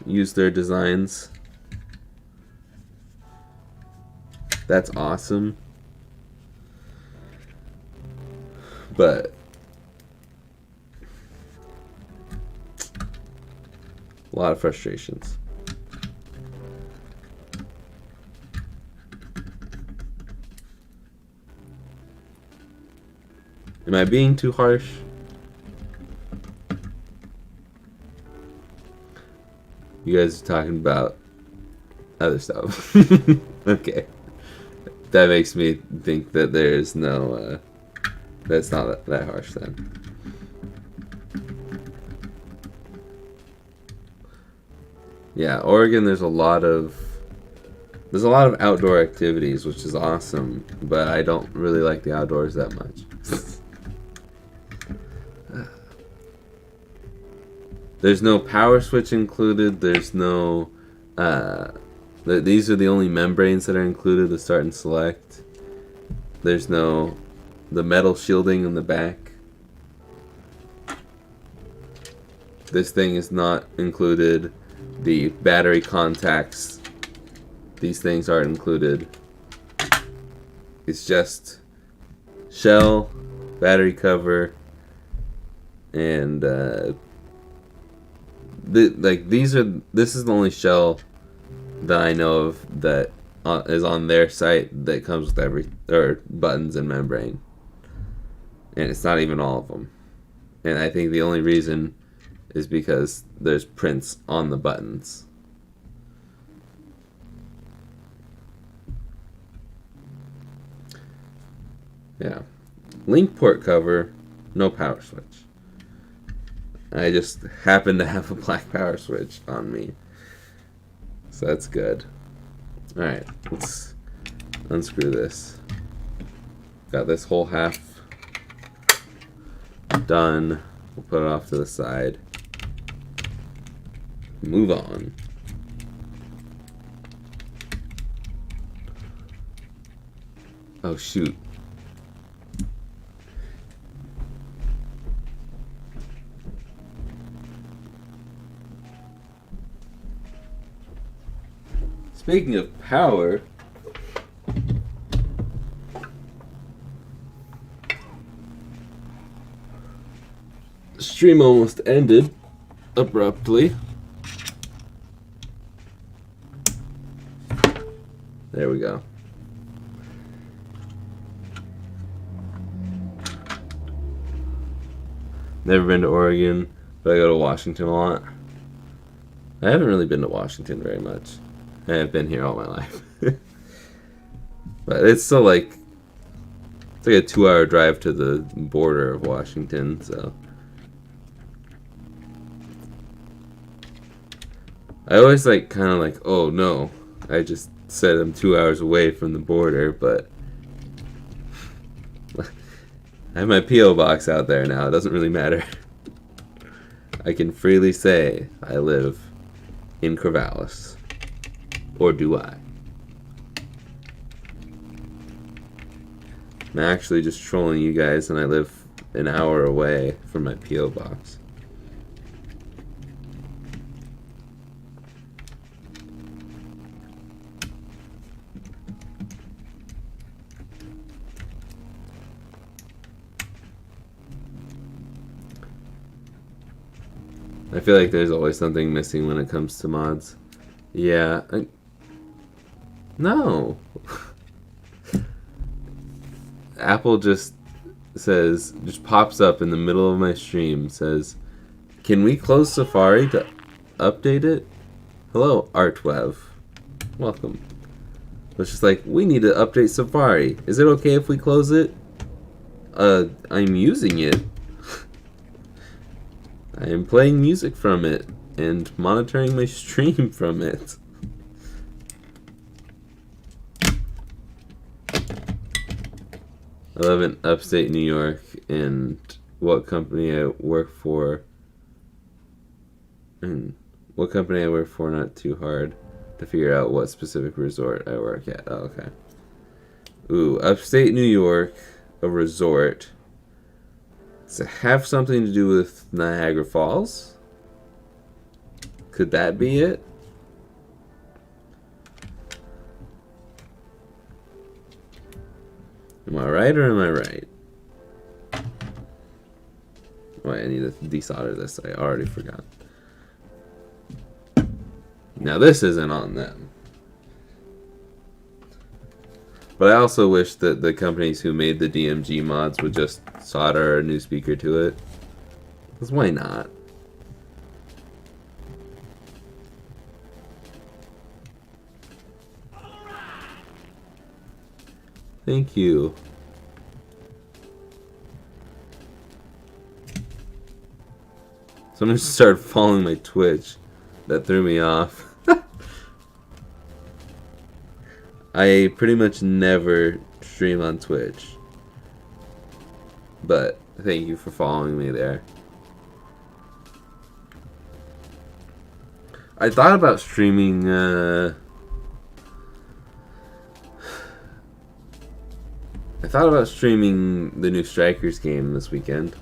[SPEAKER 1] use their designs. That's awesome. But a lot of frustrations. Am I being too harsh? You guys are talking about other stuff. Okay. That makes me think that there's no, that's not that harsh then. Yeah, Oregon, there's a lot of outdoor activities, which is awesome, but I don't really like the outdoors that much. There's no power switch included. There's no these are the only membranes that are included, the Start and Select. There's no the metal shielding in the back. This thing is not included. The battery contacts, these things aren't included. It's just shell, battery cover, and this is the only shell that I know of that is on their site that comes with buttons and membrane, and it's not even all of them. And I think the only reason is because there's prints on the buttons. Yeah, link port cover, no power switch. I just happen to have a black power switch on me, so that's good. Alright, let's unscrew this. Got this whole half done. We'll put it off to the side. Move on. Oh shoot. Speaking of power, the stream almost ended abruptly. There we go. Never been to Oregon, but I go to Washington a lot. I haven't really been to Washington very much. I have been here all my life. But it's still like, it's like a 2-hour drive to the border of Washington, so. I always kind of oh no, I just said I'm 2 hours away from the border, but I have my P.O. box out there now. It doesn't really matter. I can freely say I live in Corvallis. Or do I? I'm actually just trolling you guys, and I live an hour away from my P.O. box. I feel like there's always something missing when it comes to mods. Yeah. No. Apple just pops up in the middle of my stream, says, "Can we close Safari to update it?" Hello, Artwev. Welcome. It's just like, we need to update Safari. Is it okay if we close it? I'm using it. I am playing music from it and monitoring my stream from it. I live in upstate New York, and what company I work for, not too hard to figure out what specific resort I work at. Oh, okay. Ooh, upstate New York, a resort. Does it have something to do with Niagara Falls? Could that be it? Am I right or am I right? Oh, I need to desolder this. I already forgot. Now this isn't on them. But I also wish that the companies who made the DMG mods would just solder a new speaker to it. Because why not? Thank you. Someone just started following my Twitch. That threw me off. I pretty much never stream on Twitch. But thank you for following me there. I thought about streaming the new Strikers game this weekend.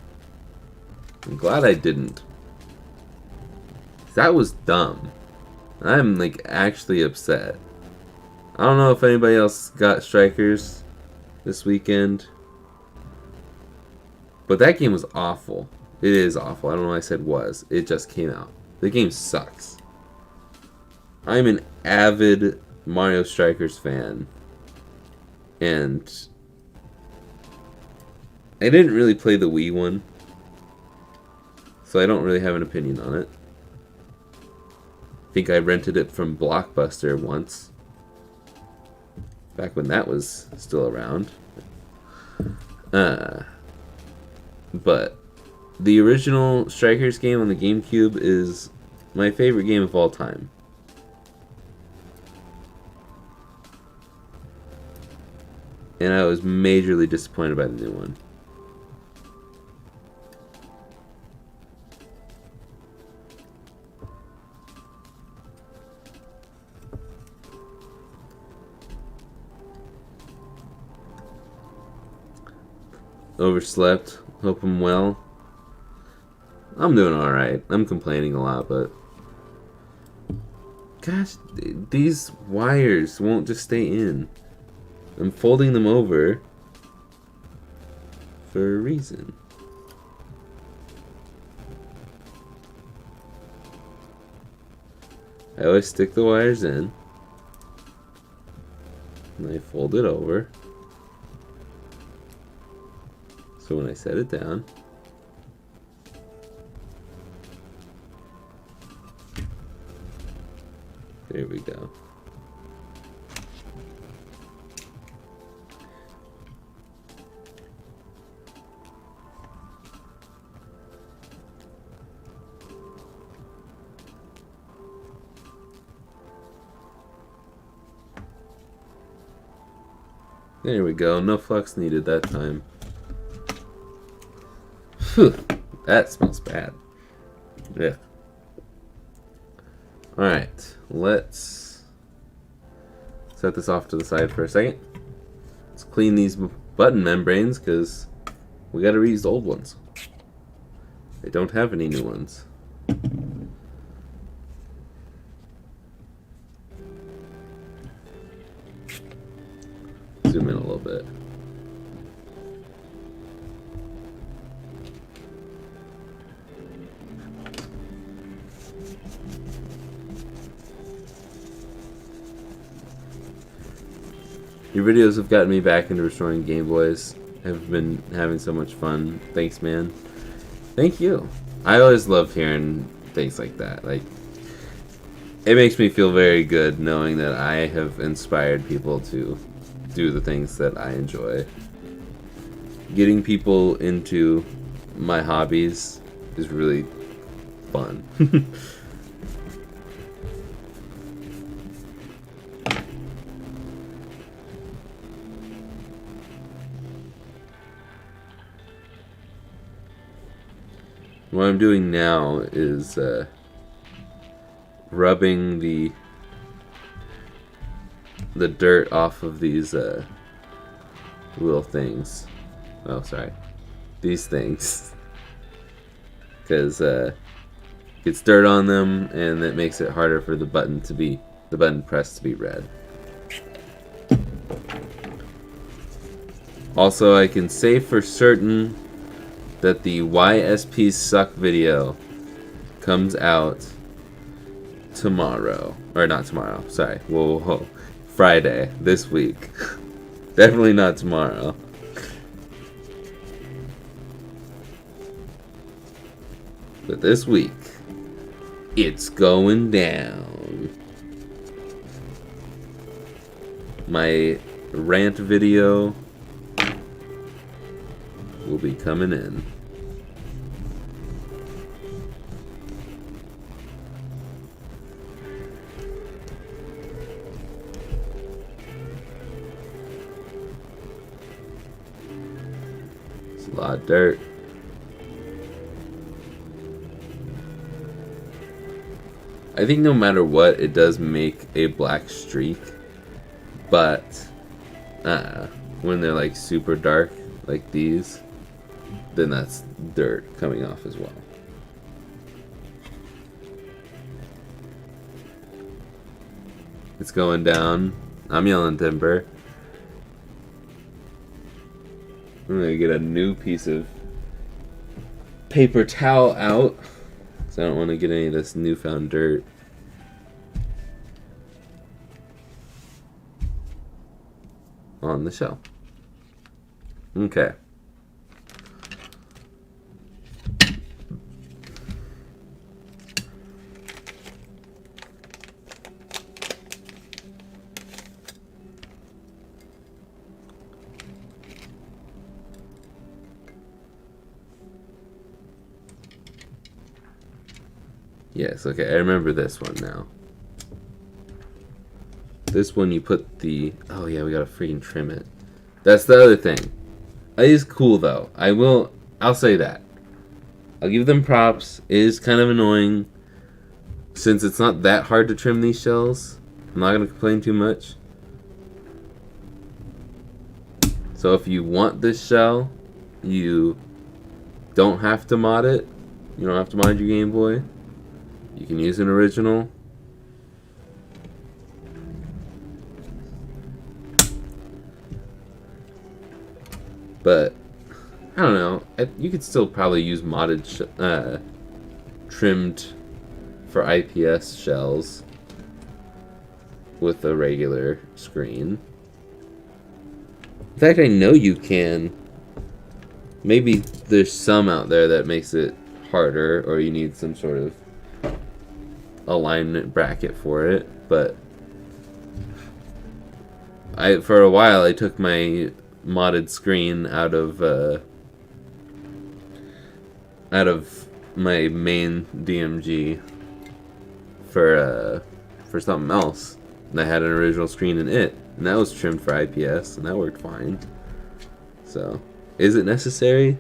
[SPEAKER 1] I'm glad I didn't. That was dumb. I'm like actually upset. I don't know if anybody else got Strikers this weekend, but that game was awful. It is awful. I don't know why I said was. It just came out. The game sucks. I'm an avid Mario Strikers fan, and I didn't really play the Wii one, so I don't really have an opinion on it. I think I rented it from Blockbuster once, back when that was still around. But the original Strikers game on the GameCube is my favorite game of all time. And I was majorly disappointed by the new one. Overslept. Hope I'm well. I'm doing alright. I'm complaining a lot, but gosh, these wires won't just stay in. I'm folding them over for a reason. I always stick the wires in, and I fold it over. So when I set it down, there we go. There we go. No flux needed that time. Whew, that smells bad. Yeah. Alright, let's set this off to the side for a second. Let's clean these button membranes because we got to reuse the old ones. I don't have any new ones. Zoom in a little bit. Your videos have gotten me back into restoring Game Boys. I've been having so much fun. Thanks, man. Thank you. I always love hearing things like that. Like, it makes me feel very good knowing that I have inspired people to do the things that I enjoy. Getting people into my hobbies is really fun. What I'm doing now is rubbing the dirt off of these little things. Oh, sorry, these things, because gets dirt on them, and that makes it harder for the button press to be read. Also, I can say for certain that the YSP Suck video comes out tomorrow. Or not tomorrow, sorry. Whoa. Friday, this week. Definitely not tomorrow. But this week, it's going down. My rant video will be coming in. It's a lot of dirt. I think no matter what, it does make a black streak, but when they're like super dark, like these, then that's dirt coming off as well. It's going down. I'm yelling timber. I'm gonna get a new piece of paper towel out, because I don't want to get any of this newfound dirt. On the shell. Okay. Yes, okay, I remember this one now. This one you put the... Oh yeah, we gotta freaking trim it. That's the other thing. It is cool though. I'll say that. I'll give them props. It is kind of annoying. Since it's not that hard to trim these shells, I'm not gonna complain too much. So if you want this shell, you don't have to mod it. You don't have to mod your Game Boy. You can use an original. But I don't know. You could still probably use modded, trimmed for IPS shells with a regular screen. In fact, I know you can. Maybe there's some out there that makes it harder, or you need some sort of alignment bracket for it. But for a while I took my modded screen out of my main DMG for something else, and I had an original screen in it, and that was trimmed for IPS, and that worked fine. So, is it necessary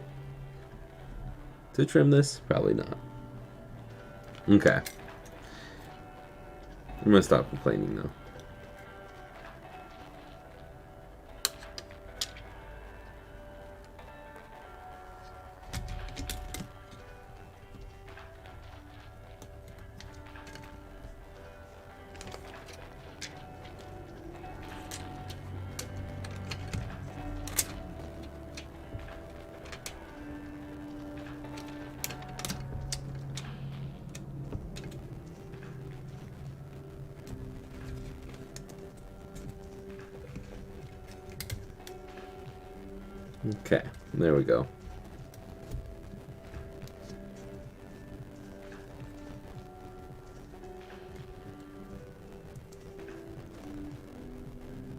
[SPEAKER 1] to trim this? Probably not. Okay. I'm gonna stop complaining now. Okay, there we go.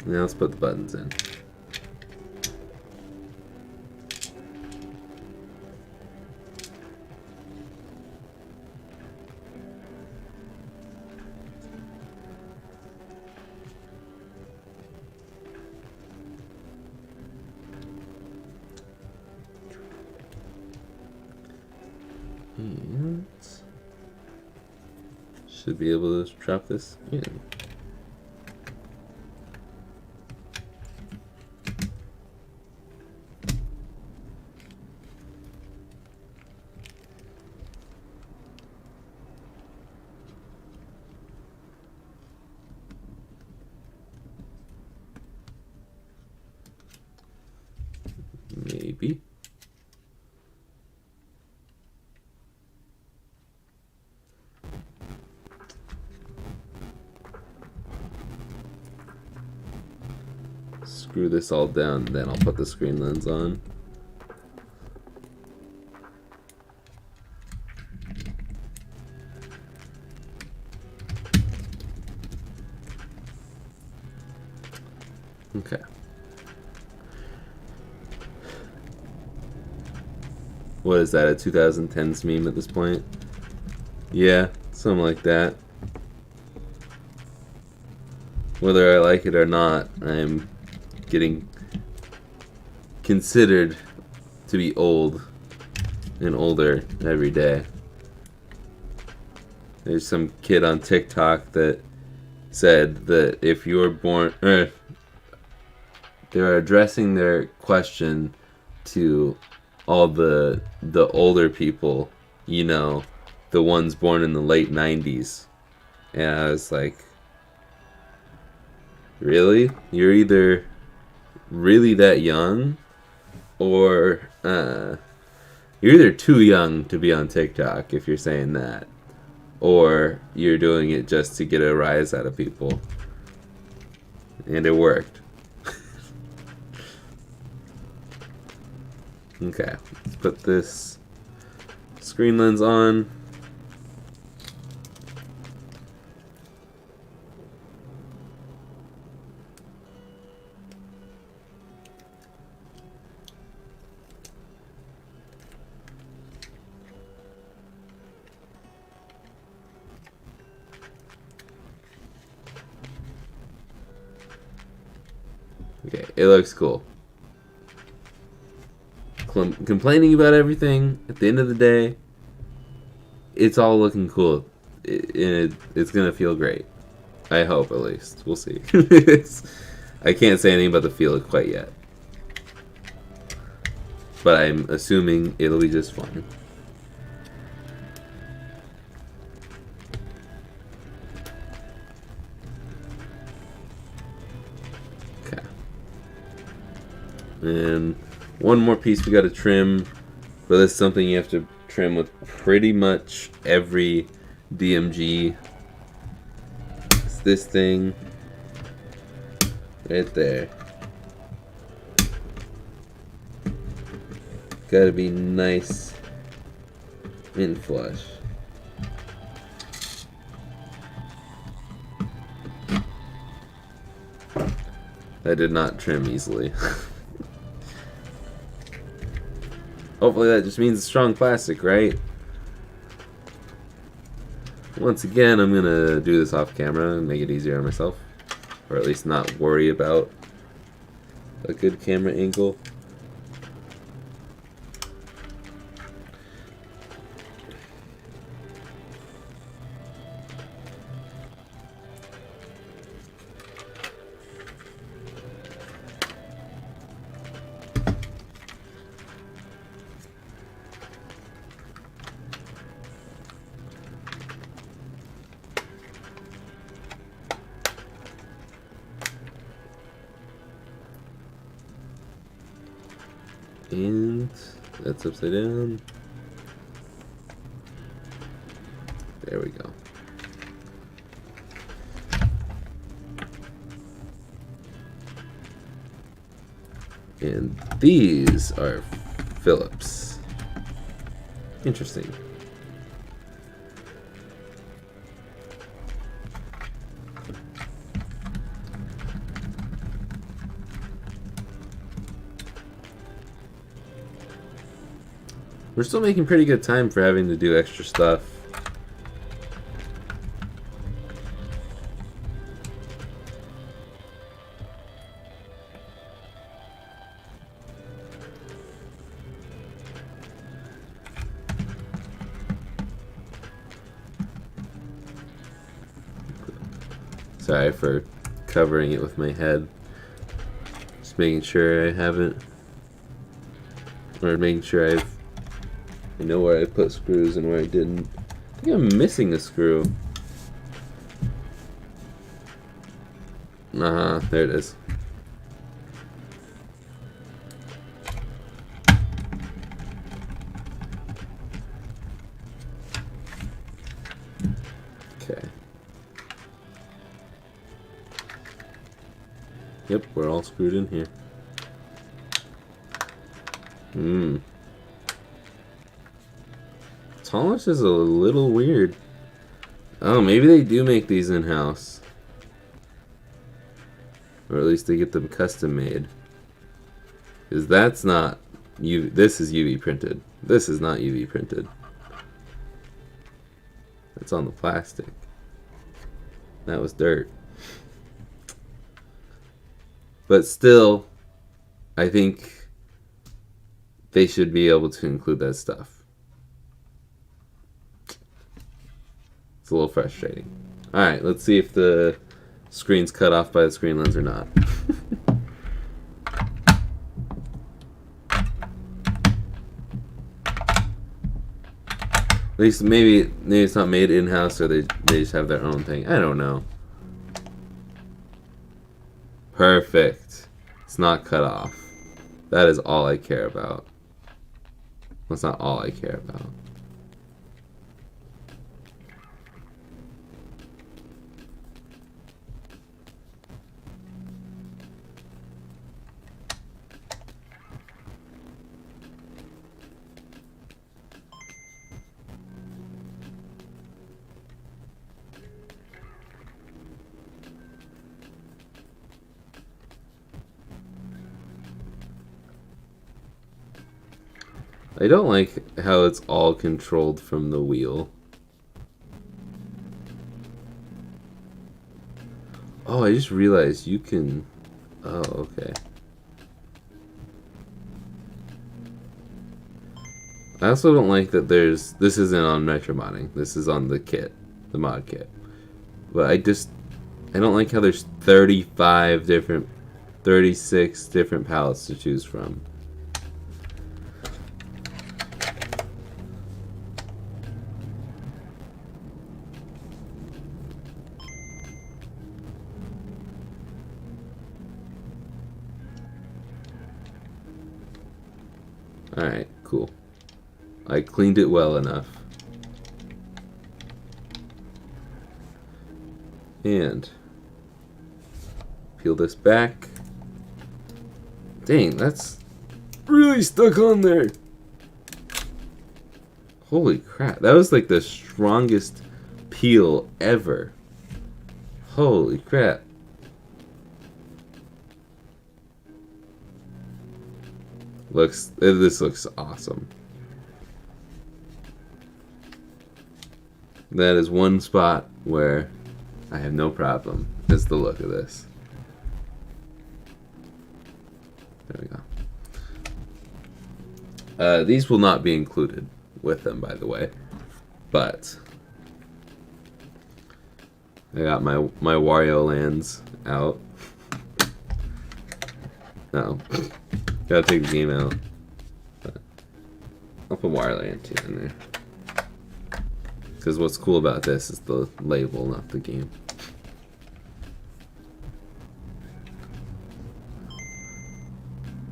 [SPEAKER 1] Now let's put the buttons in. And should be able to drop this in. Maybe. Screw this all down, then I'll put the screen lens on. Okay. What is that, a 2010s meme at this point? Yeah, something like that. Whether I like it or not, I'm getting considered to be old and older every day. There's some kid on TikTok that said that if you were born... they're addressing their question to all the older people, you know, the ones born in the late 90s. And I was like, really? You're either really that young, or you're either too young to be on TikTok if you're saying that, or you're doing it just to get a rise out of people. And it worked. Okay, let's put this screen lens on. Okay, it looks cool. Complaining about everything, at the end of the day, it's all looking cool. It's gonna feel great. I hope, at least. We'll see. I can't say anything about the feel quite yet. But I'm assuming it'll be just fine. Okay. And one more piece we gotta trim, but that's something you have to trim with pretty much every DMG. It's this thing right there. Gotta be nice and flush. That did not trim easily. Hopefully that just means it's strong plastic, right? Once again, I'm gonna do this off camera and make it easier on myself. Or at least not worry about a good camera angle. And that's upside down. There we go. And these are Phillips. Interesting. We're still making pretty good time for having to do extra stuff. Sorry for covering it with my head. Just making sure I haven't, or making sure I know where I put screws and where I didn't. I think I'm missing a screw. There it is. Okay. Yep, we're all screwed in here. Tolerance is a little weird. Oh, maybe they do make these in-house. Or at least they get them custom made. Because that's not UV, this is UV printed. This is not UV printed. It's on the plastic. That was dirt. But still, I think they should be able to include that stuff. It's a little frustrating. Alright, let's see if the screen's cut off by the screen lens or not. At least maybe it's not made in-house, or they just have their own thing. I don't know. Perfect. It's not cut off. That is all I care about. That's not all I care about. I don't like how it's all controlled from the wheel. Oh, I just realized you can... Oh, okay. I also don't like that there's... This isn't on Metro Modding. This is on the kit. The mod kit. But I don't like how there's 36 different palettes to choose from. Alright, cool. I cleaned it well enough. And peel this back. Dang, that's really stuck on there. Holy crap, that was like the strongest peel ever. Holy crap. This looks awesome. That is one spot where I have no problem. Is the look of this. There we go. These will not be included with them, by the way. But I got my Wario lands out. No. Gotta take the game out. But I'll put Wario Land 2 in there. Because what's cool about this is the label, not the game.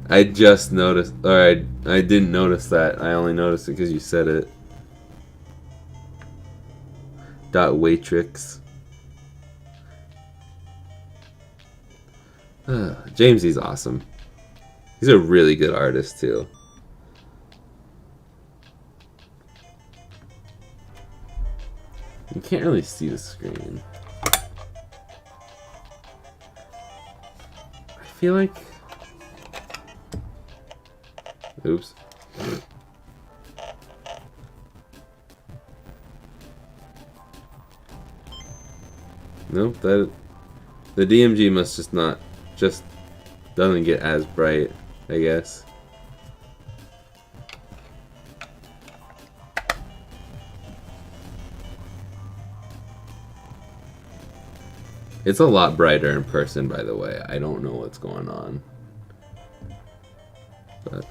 [SPEAKER 1] I just noticed, or I didn't notice that. I only noticed it because you said it. Waitrix. Jamesy's awesome. He's a really good artist too. You can't really see the screen. I feel like... Oops. Nope, the DMG must just doesn't get as bright, I guess. It's a lot brighter in person, by the way. I don't know what's going on. But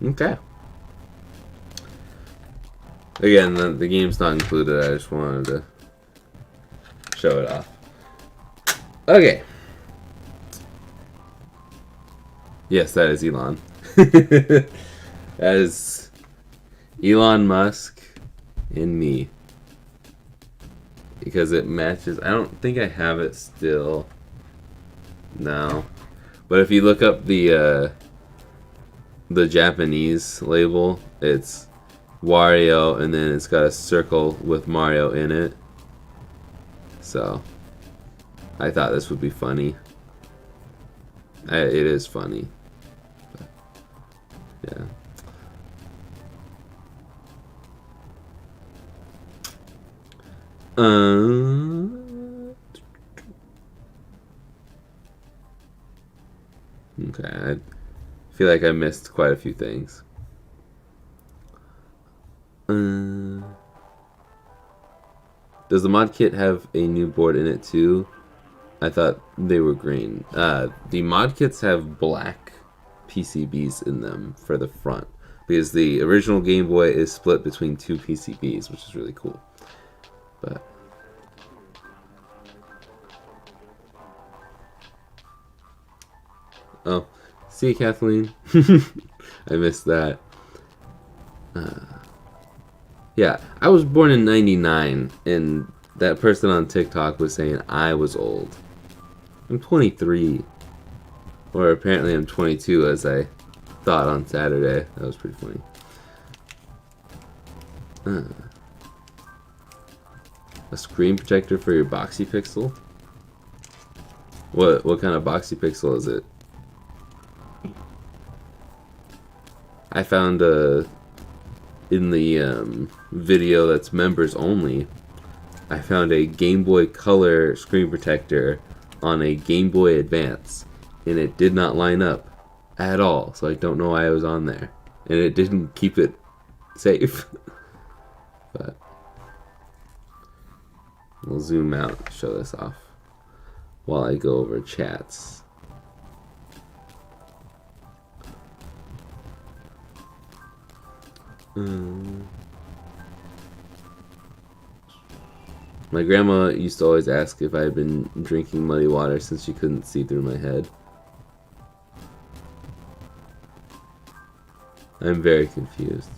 [SPEAKER 1] okay. Again, the game's not included. I just wanted to show it off. Okay. Yes, that is Elon. That is Elon Musk and me. Because it matches. I don't think I have it still. No. But if you look up the Japanese label, it's Wario, and then it's got a circle with Mario in it. So I thought this would be funny. It is funny. But, yeah. Okay, I feel like I missed quite a few things. Does the mod kit have a new board in it too? I thought they were green. The mod kits have black PCBs in them for the front, because the original Game Boy is split between two PCBs, which is really cool. But oh, see you, Kathleen. I missed that. Yeah, I was born in '99, and that person on TikTok was saying I was old. I'm 23. Or apparently I'm 22, as I thought on Saturday. That was pretty funny. A screen protector for your Boxy Pixel? What kind of Boxy Pixel is it? I found in the video that's members only, I found a Game Boy Color screen protector on a Game Boy Advance, and it did not line up at all, so I don't know why it was on there, and it didn't keep it safe. But we'll zoom out and show this off while I go over chats. My grandma used to always ask if I had been drinking muddy water since she couldn't see through my head. I'm very confused.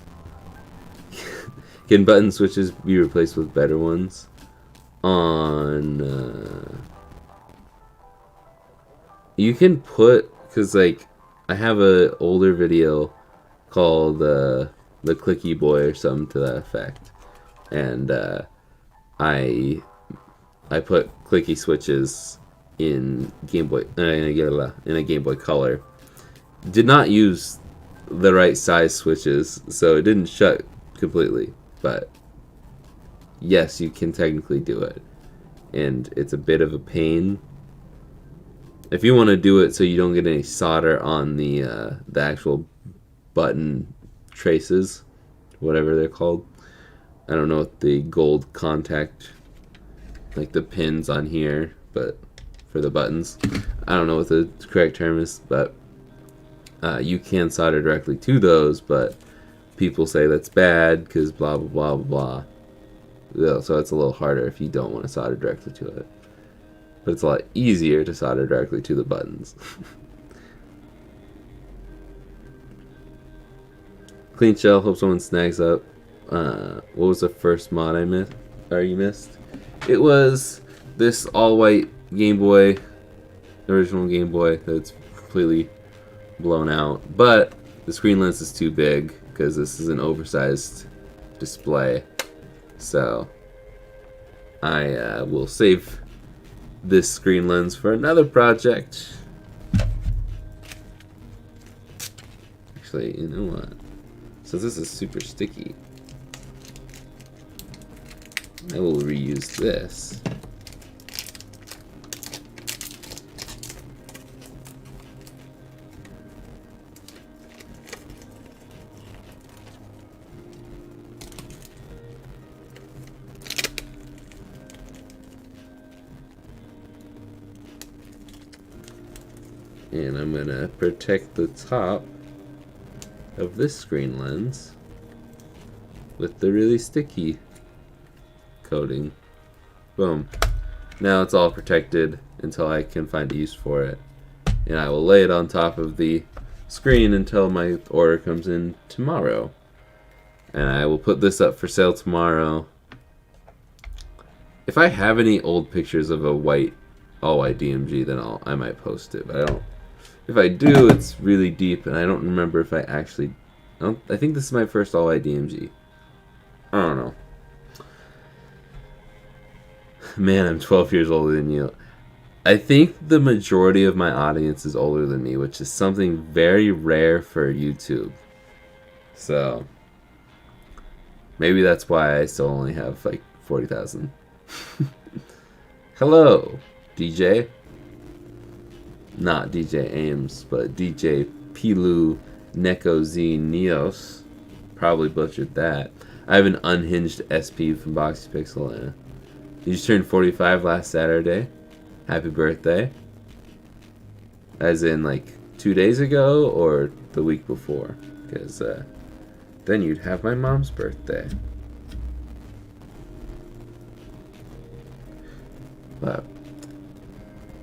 [SPEAKER 1] Can button switches be replaced with better ones? You can put, because like I have an older video called the Clicky Boy or something to that effect, and I put clicky switches in Game Boy in a Game Boy Color. Did not use the right size switches, so it didn't shut completely. But yes, you can technically do it, and it's a bit of a pain. If you want to do it so you don't get any solder on the actual button traces, whatever they're called. I don't know what the gold contact, like the pins on here, but for the buttons, I don't know what the correct term is, but you can solder directly to those, but people say that's bad because blah blah blah blah blah. So it's a little harder if you don't want to solder directly to it, but it's a lot easier to solder directly to the buttons. Clean shell. Hope someone snags up. What was the first mod I missed? Or you missed? It was this all-white Game Boy, original Game Boy that's completely blown out. But the screen lens is too big because this is an oversized display. So I will save this screen lens for another project. Actually, you know what? So this is super sticky. I will reuse this. And I'm gonna protect the top of this screen lens with the really sticky coating. Boom. Now it's all protected until I can find a use for it. And I will lay it on top of the screen until my order comes in tomorrow. And I will put this up for sale tomorrow. If I have any old pictures of a all-white DMG, then I might post it. But I don't. If I do, it's really deep, and I don't remember if I actually. I think this is my first all-white DMG. I don't know. Man, I'm 12 years older than you. I think the majority of my audience is older than me, which is something very rare for YouTube. So maybe that's why I still only have like 40,000. Hello, DJ. Not DJ Ames, but DJ Pilu Neko Z Neos. Probably butchered that. I have an unhinged SP from Boxy Pixel. You just turned 45 last Saturday. Happy birthday. As in like 2 days ago or the week before. Because then you'd have my mom's birthday. But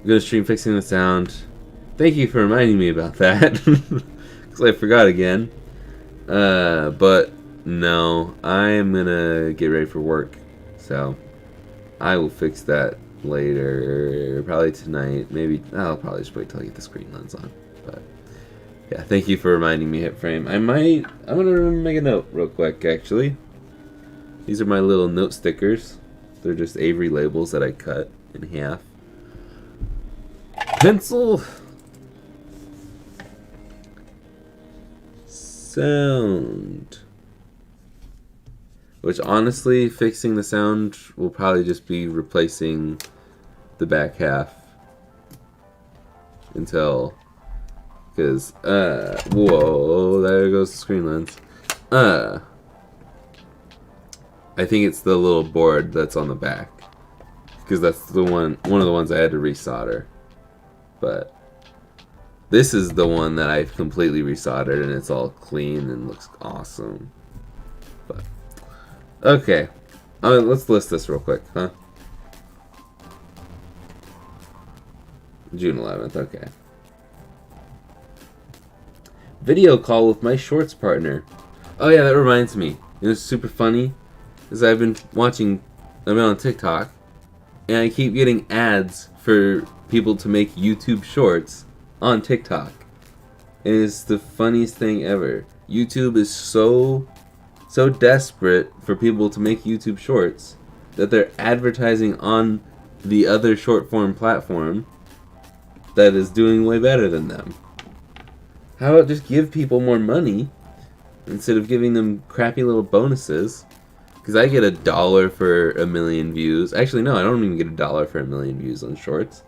[SPEAKER 1] I'm going to stream fixing the sound. Thank you for reminding me about that. Because I forgot again. But no, I'm going to get ready for work. So I will fix that later. Probably tonight. Maybe I'll probably just wait till I get the screen lens on. But yeah, thank you for reminding me, Hitframe. I'm going to make a note real quick, actually. These are my little note stickers. They're just Avery labels that I cut in half. Pencil. Sound. Which honestly, fixing the sound will probably just be replacing the back half. Until, because, whoa, there goes the screen lens. I think it's the little board that's on the back. Because that's the one of the ones I had to resolder. But this is the one that I've completely resoldered and it's all clean and looks awesome. But okay, let's list this real quick, huh? June 11th, okay. Video call with my shorts partner. Oh yeah, that reminds me. It was super funny. Is I've been on TikTok, and I keep getting ads for people to make YouTube shorts on TikTok. And it's the funniest thing ever. YouTube is so desperate for people to make YouTube shorts that they're advertising on the other short form platform that is doing way better than them. How about just give people more money instead of giving them crappy little bonuses? Because I get $1 for 1 million views. Actually, no, I don't even get $1 for 1 million views on shorts.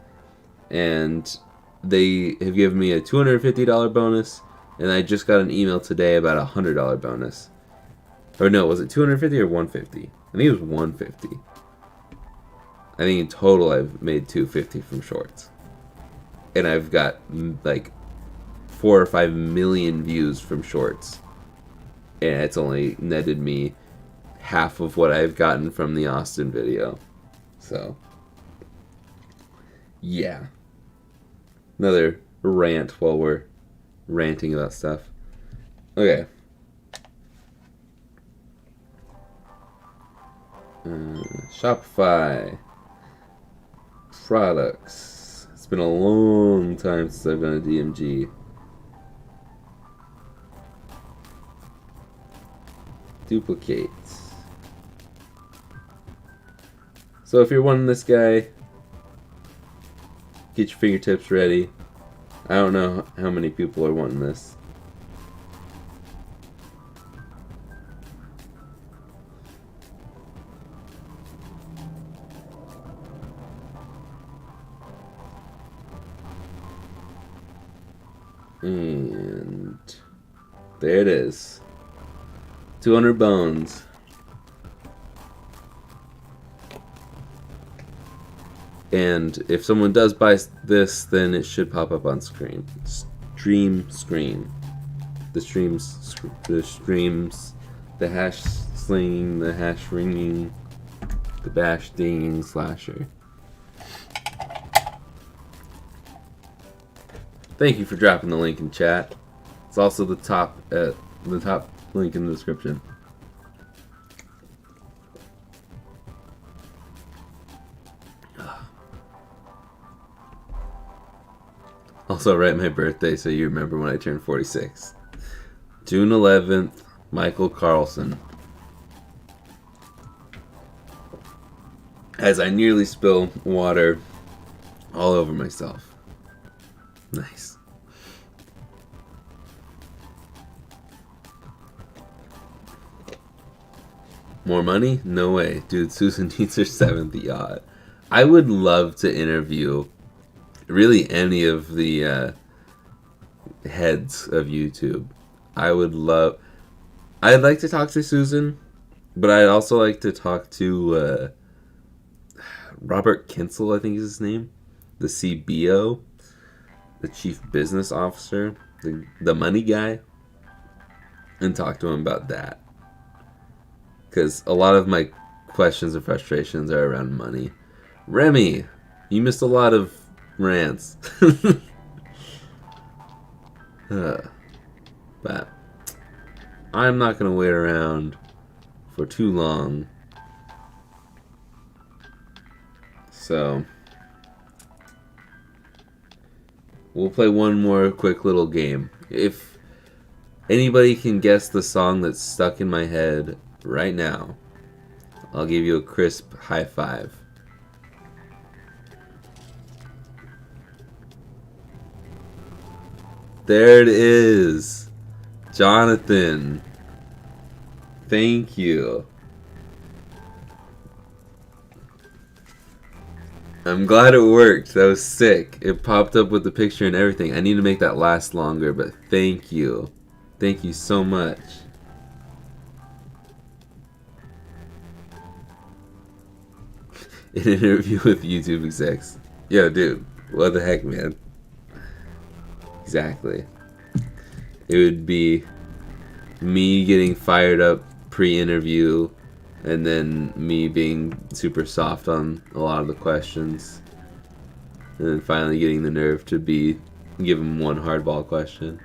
[SPEAKER 1] And they have given me a $250 bonus, and I just got an email today about a $100 bonus. Or no, was it 250 or 150? I think it was 150. I think in total I've made 250 from shorts. And I've got like 4 or 5 million views from shorts. And it's only netted me half of what I've gotten from the Austin video. So yeah. Another rant while we're ranting about stuff. Okay. Shopify. Products. It's been a long time since I've done a DMG. Duplicate. So if you're wanting this guy, get your fingertips ready. I don't know how many people are wanting this. And there it is. 200 bones. And if someone does buy this, then it should pop up on screen. Stream screen. The streams, the hash slinging, the hash ringing, the bash dinging slasher. Thank you for dropping the link in chat. It's also the top link in the description. Also, write my birthday so you remember when I turned 46. June 11th, Michael Carlson. As I nearly spill water all over myself. Nice. More money? No way. Dude, Susan needs her 7th yacht. I would love to interview really any of the heads of YouTube. I'd like to talk to Susan, but I'd also like to talk to Robert Kinsel, I think is his name. The CBO, the Chief Business Officer, the money guy, and talk to him about that. Because a lot of my questions and frustrations are around money. Remy, you missed a lot of rants. But I'm not going to wait around for too long. So we'll play one more quick little game. If anybody can guess the song that's stuck in my head right now, I'll give you a crisp high five. There it is. Jonathan. Thank you. I'm glad it worked. That was sick. It popped up with the picture and everything. I need to make that last longer, but thank you. Thank you so much. An interview with YouTube execs. Yo, dude. What the heck, man? Exactly. It would be me getting fired up pre-interview and then me being super soft on a lot of the questions and then finally getting the nerve to give him one hardball question.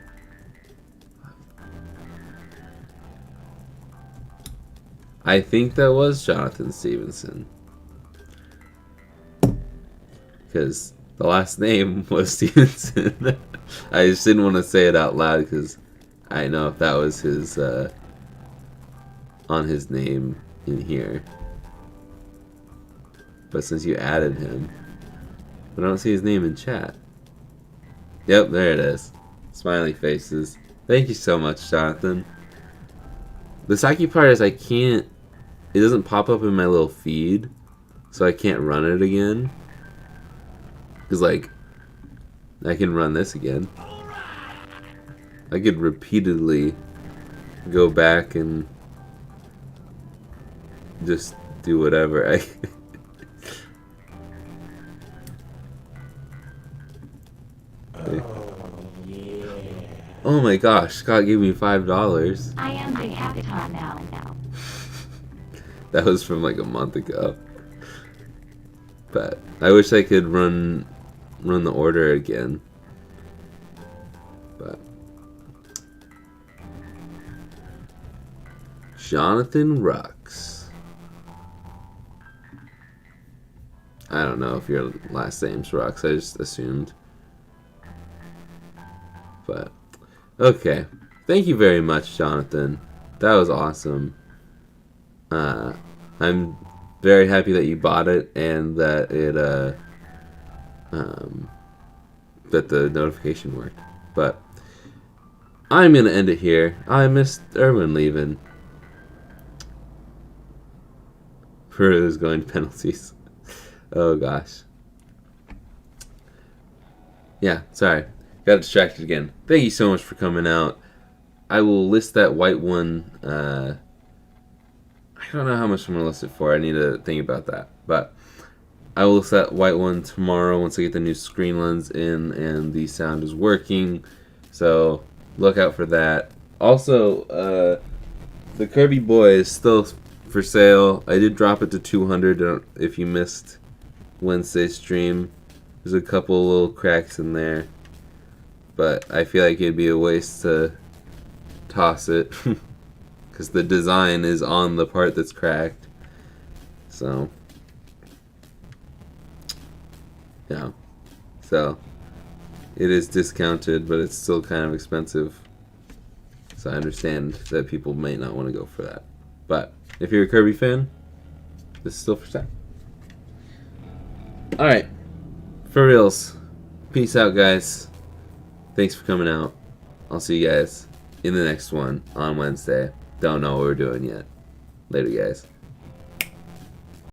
[SPEAKER 1] I think that was Jonathan Stevenson, because the last name was Stevenson. I just didn't want to say it out loud because I know if that was his on his name in here. But since you added him, I don't see his name in chat. Yep, there it is. Smiley faces. Thank you so much, Jonathan. The sucky part is it doesn't pop up in my little feed, so I can't run it again. Because, like, I can run this again. I could repeatedly go back and just do whatever. Oh my gosh, Scott gave me $5.
[SPEAKER 2] I am the avatar now.
[SPEAKER 1] That was from like a month ago. But I wish I could run the order again. But Jonathan Rux. I don't know if your last name's Rux. I just assumed. But, okay. Thank you very much, Jonathan. That was awesome. I'm very happy that you bought it and that that the notification worked. But I'm gonna end it here. I missed Erwin leaving. Peru's going to penalties. Oh gosh. Yeah, sorry. Got distracted again. Thank you so much for coming out. I will list that white one. I don't know how much I'm going to list it for. I need to think about that. But I will list that white one tomorrow once I get the new screen lens in and the sound is working. So look out for that. Also, the Kirby Boy is still for sale. I did drop it to 200 if you missed Wednesday's stream. There's a couple little cracks in there. But I feel like it'd be a waste to toss it. Because the design is on the part that's cracked. So, yeah. So, it is discounted, but it's still kind of expensive. So I understand that people might not want to go for that. But, if you're a Kirby fan, this is still for sale. Alright. For reals. Peace out, guys. Thanks for coming out. I'll see you guys in the next one on Wednesday. Don't know what we're doing yet. Later, guys.